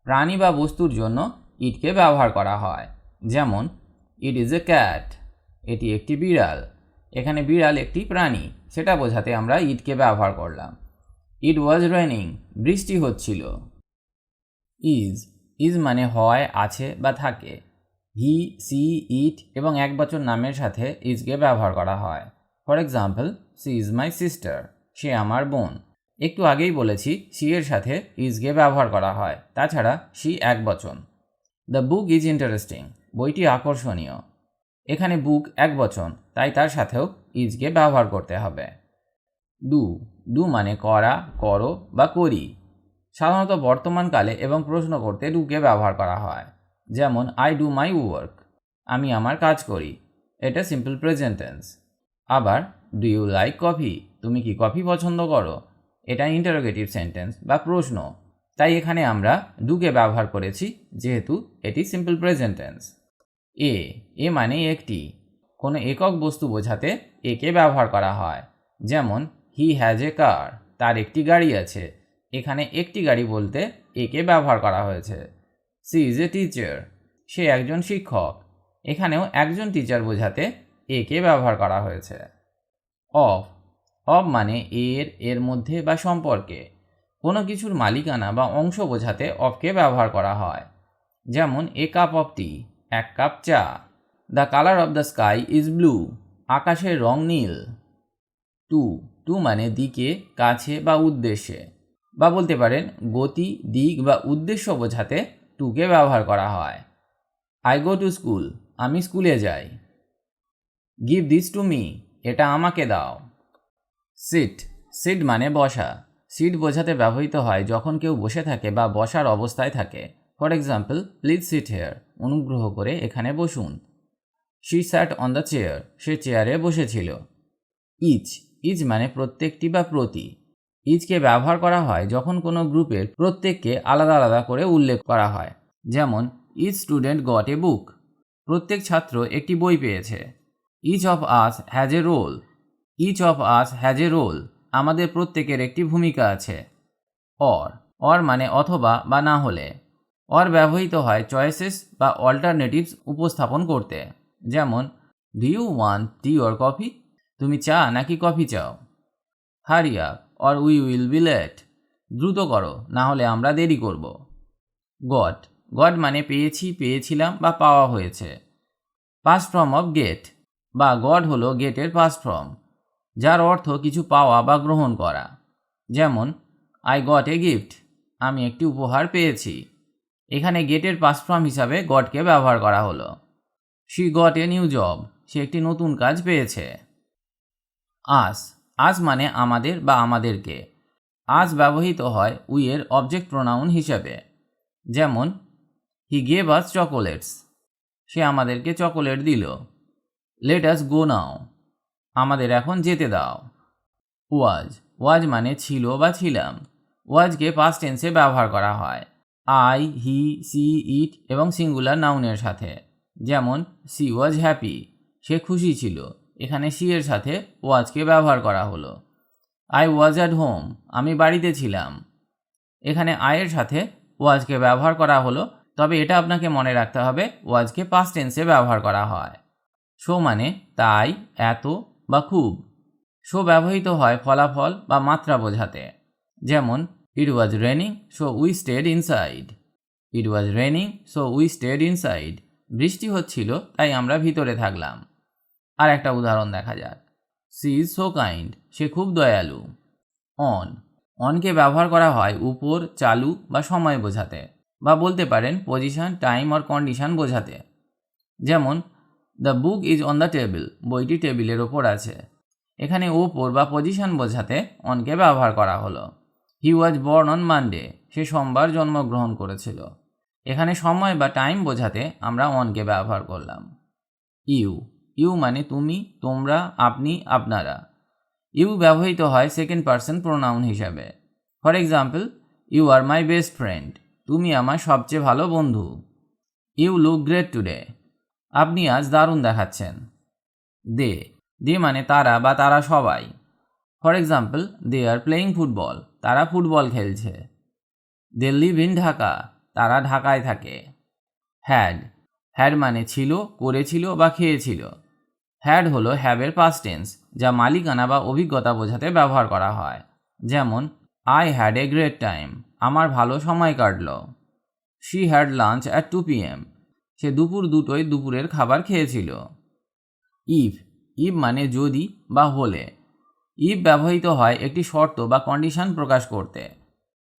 প্রাণী বা বস্তুর জন্য ইটকে ব্যবহার করা হয়, যেমন ইট ইজ এ ক্যাট, এটি একটি বিড়াল। এখানে বিড়াল একটি প্রাণী, সেটা বোঝাতে আমরা ইটকে ব্যবহার করলাম। ইট ওয়াজ রেনিং, বৃষ্টি হচ্ছিল। ইজ মানে হয়, আছে বা থাকে। হি, সি, ইট এবং একবচন নামের সাথে ইজকে ব্যবহার করা হয়। For example, she is my sister, সে আমার বোন। একটু আগেই বলেছি সি এর সাথে ইজকে ব্যবহার করা হয়, তাছাড়া সি একবচন। দ্য বুক ইজ ইন্টারেস্টিং, বইটি আকর্ষণীয়। এখানে বুক একবচন, তাই তার সাথেও ইজকে ব্যবহার করতে হবে। ডু মানে করা, করো বা করি। সাধারণত বর্তমানকালে এবং প্রশ্ন করতে ডুকে ব্যবহার করা হয়, যেমন আই ডু মাই ওয়ার্ক, আমি আমার কাজ করি। এটা সিম্পল প্রেজেন্ট টেন্স। আবার ডু ইউ লাইক কফি, তুমি কি কফি পছন্দ করো। এটা ইন্টারোগেটিভ সেন্টেন্স বা প্রশ্ন, তাই এখানে আমরা ডুকে ব্যবহার করেছি যেহেতু এটি সিম্পল প্রেজেন্ট টেন্স। এ মানে একটি, কোনো একক বস্তু বোঝাতে একে ব্যবহার করা হয়, যেমন হি হ্যাজ এ কার, তার একটি গাড়ি আছে। এখানে একটি গাড়ি বলতে একে ব্যবহার করা হয়েছে। সি ইজ এ টিচার, সে একজন শিক্ষক। এখানেও একজন টিচার বোঝাতে একে ব্যবহার করা হয়েছে। অফ মানে এর মধ্যে বা সম্পর্কে। কোনো কিছুর মালিকানা বা অংশ বোঝাতে অফকে ব্যবহার করা হয়, যেমন এ কাপ অফ টি, এক কাপ চা। The colour of the sky is blue, আকাশের রং নীল। টু মানে দিকে, কাছে বা উদ্দেশ্যে, বা বলতে পারেন গতি, দিক বা উদ্দেশ্য বোঝাতে টুকে ব্যবহার করা হয়। আই গো টু স্কুল, আমি স্কুলে যাই। গিভ দিস টু মি, এটা আমাকে দাও। সিট মানে বসা। সিট বোঝাতে ব্যবহৃত হয় যখন কেউ বসে থাকে বা বসার অবস্থায় থাকে। For example, please sit here, অনুগ্রহ করে এখানে বসুন। She sat on the chair, সে চেয়ারে বসেছিল। ইচ মানে প্রত্যেকটি বা প্রতি। ইচকে ব্যবহার করা হয় যখন কোনো গ্রুপের প্রত্যেককে আলাদা আলাদা করে উল্লেখ করা হয়, যেমন each student got a book, প্রত্যেক ছাত্র একটি বই পেয়েছে। Each of us has a role, আমাদের প্রত্যেকের একটি ভূমিকা আছে। অর মানে অথবা বা না হলে। অর ব্যবহৃত হয় চয়েসেস বা অল্টারনেটিভস উপস্থাপন করতে, যেমন do you want tea or coffee, তুমি চা নাকি কফি চাও। Hurry up or we will be late, দ্রুত করো না হলে আমরা দেরি করব। গট মানে পেয়েছি, পেয়েছিলাম বা পাওয়া হয়েছে। পাস্ট ফর্ম অফ গেট বা গড হলো গেটের পাস্ট ফর্ম, যার অর্থ কিছু পাওয়া বা গ্রহণ করা, যেমন আই গট এ গিফট, আমি একটি উপহার পেয়েছি। এখানে গেটের পাস্ট ফর্ম হিসাবে গটকে ব্যবহার করা হলো। She got a new job, সে একটি নতুন কাজ পেয়েছে। আস, আজ মানে আমাদের বা আমাদেরকে। আজ ব্যবহৃত হয় উই এর অবজেক্ট প্রোনাউন হিসেবে। যেমন হি গেভ আস চকোলেটস, সে আমাদেরকে চকোলেট দিল। লেট আস গো নাও, আমাদের এখন যেতে দাও। ওয়াজ, ওয়াজ মানে ছিল বা ছিলাম। ওয়াজকে পাস্ট টেন্সে ব্যবহার করা হয় আই, হি, সি, ইট এবং সিঙ্গুলার নাউনের সাথে। যেমন সি ওয়াজ হ্যাপি, সে খুশি ছিল। এখানে সি এর সাথে ওয়াজকে ব্যবহার করা হলো। আই ওয়াজ অ্যাট হোম, আমি বাড়িতে ছিলাম। এখানে আয়ের সাথে ওয়াজকে ব্যবহার করা হলো, তবে এটা আপনাকে মনে রাখতে হবে ওয়াজকে পাস্ট টেন্সে ব্যবহার করা হয়। সো মানে তাই, এত বা খুব। সো ব্যবহৃত হয় ফলাফল বা মাত্রা বোঝাতে। যেমন it was raining so we stayed inside. It was raining so we stayed inside, বৃষ্টি হচ্ছিল তাই আমরা ভিতরে থাকলাম। আর একটা উদাহরণ দেখা যাক। সি ইজ সো কাইন্ড, সে খুব দয়ালু। অন, অনকে ব্যবহার করা হয় উপর, চালু বা সময় বোঝাতে, বা বলতে পারেন পজিশন, টাইম অর কন্ডিশন বোঝাতে। যেমন the book is on the table, বইটি টেবিলের ওপর আছে। এখানে ওপর বা পজিশন বোঝাতে অনকে ব্যবহার করা হলো। হি ওয়াজ বর্ন অন মানডে, সে সোমবার জন্মগ্রহণ করেছিল। এখানে সময় বা টাইম বোঝাতে আমরা অনকে ব্যবহার করলাম। ইউ, ইউ মানে তুমি, তোমরা, আপনি, আপনারা। ইউ ব্যবহৃত হয় সেকেন্ড পারসন প্রোনাউন হিসাবে। For example, you are my best friend, তুমি আমার সবচেয়ে ভালো বন্ধু। ইউ লুক গ্রেট টুডে, আপনি আজ দারুণ দেখাচ্ছেন। দে, দে মানে তারা বা তারা সবাই। For example, they are playing football, তারা ফুটবল খেলছে। দে লিভ ইন ঢাকা, তারা ঢাকায় থাকে। হ্যাড, হ্যাড মানে ছিল, করেছিল বা খেয়েছিল। হ্যাড হলো হ্যাবের পাস্ট টেন্স, যা মালিকানা বা অভিজ্ঞতা বোঝাতে ব্যবহার করা হয়। যেমন I had a great time, আমার ভালো সময় কাটল। She had lunch at 2 PM, সে দুপুর 2টোয় দুপুরের খাবার খেয়েছিল। ইফ, ইফ মানে যদি বা হলে। ইফ ব্যবহৃত হয় একটি শর্ত বা কন্ডিশন প্রকাশ করতে।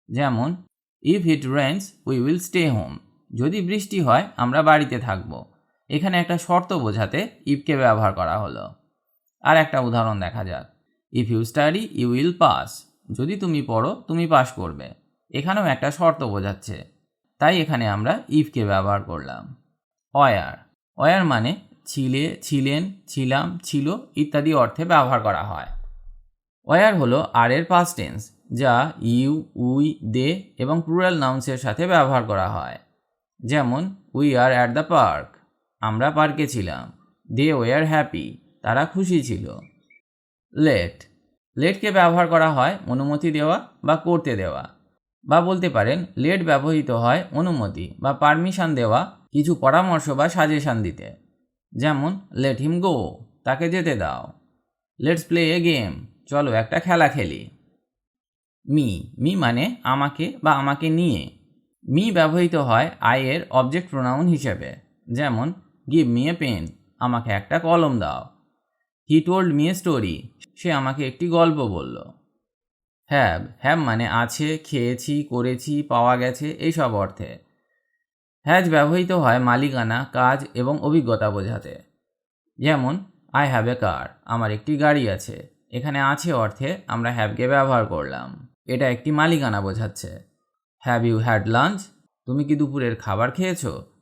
যেমন if it rains we will stay home, যদি বৃষ্টি হয় আমরা বাড়িতে থাকব। এখানে একটা শর্ত বোঝাতে ইফকে ব্যবহার করা হলো। আর একটা উদাহরণ দেখা যাক। If you study you will pass, যদি তুমি পড়ো তুমি পাস করবে। এখানেও একটা শর্ত বোঝাচ্ছে, তাই এখানে আমরা ইফকে ব্যবহার করলাম। ওয়ার, ওয়ার মানে ছিলে, ছিলেন, ছিলাম, ছিল ইত্যাদি অর্থে ব্যবহার করা হয়। ওয়ার হলো আর এর পাস্ট টেন্স, যা ইউ, উই, দে এবং প্লুরাল নাউন্সের সাথে ব্যবহার করা হয়। যেমন we are at the park, আমরা পার্কে ছিলাম। দে ওয়ার হ্যাপি, তারা খুশি ছিল। লেট, লেটকে ব্যবহার করা হয় অনুমতি দেওয়া বা করতে দেওয়া, বা বলতে পারেন লেট ব্যবহৃত হয় অনুমতি বা পারমিশন দেওয়া, কিছু পরামর্শ বা সাজেশন দিতে। যেমন লেট হিম গো, তাকে যেতে দাও। লেটস প্লে এ গেম, চলো একটা খেলা খেলি। মি, মি মানে আমাকে বা আমাকে নিয়ে। মি ব্যবহৃত হয় আই এর অবজেক্ট প্রোনাউন হিসেবে। যেমন গিভ মি এ পেন, আমাকে একটা কলম দাও। He told me a story, সে আমাকে একটি গল্প বলল। হ্যাভ, হ্যাভ মানে আছে, খেয়েছি, করেছি, পাওয়া গেছে এইসব অর্থে। হ্যাজ ব্যবহৃত হয় মালিকানা, কাজ এবং অভিজ্ঞতা বোঝাতে। যেমন আই হ্যাভ এ কার, আমার একটি গাড়ি আছে। এখানে আছে অর্থে আমরা হ্যাভকে ব্যবহার করলাম, এটা একটি মালিকানা বোঝাচ্ছে। হ্যাভ ইউ হ্যাড লাঞ্চ, তুমি কি দুপুরের খাবার খেয়েছো?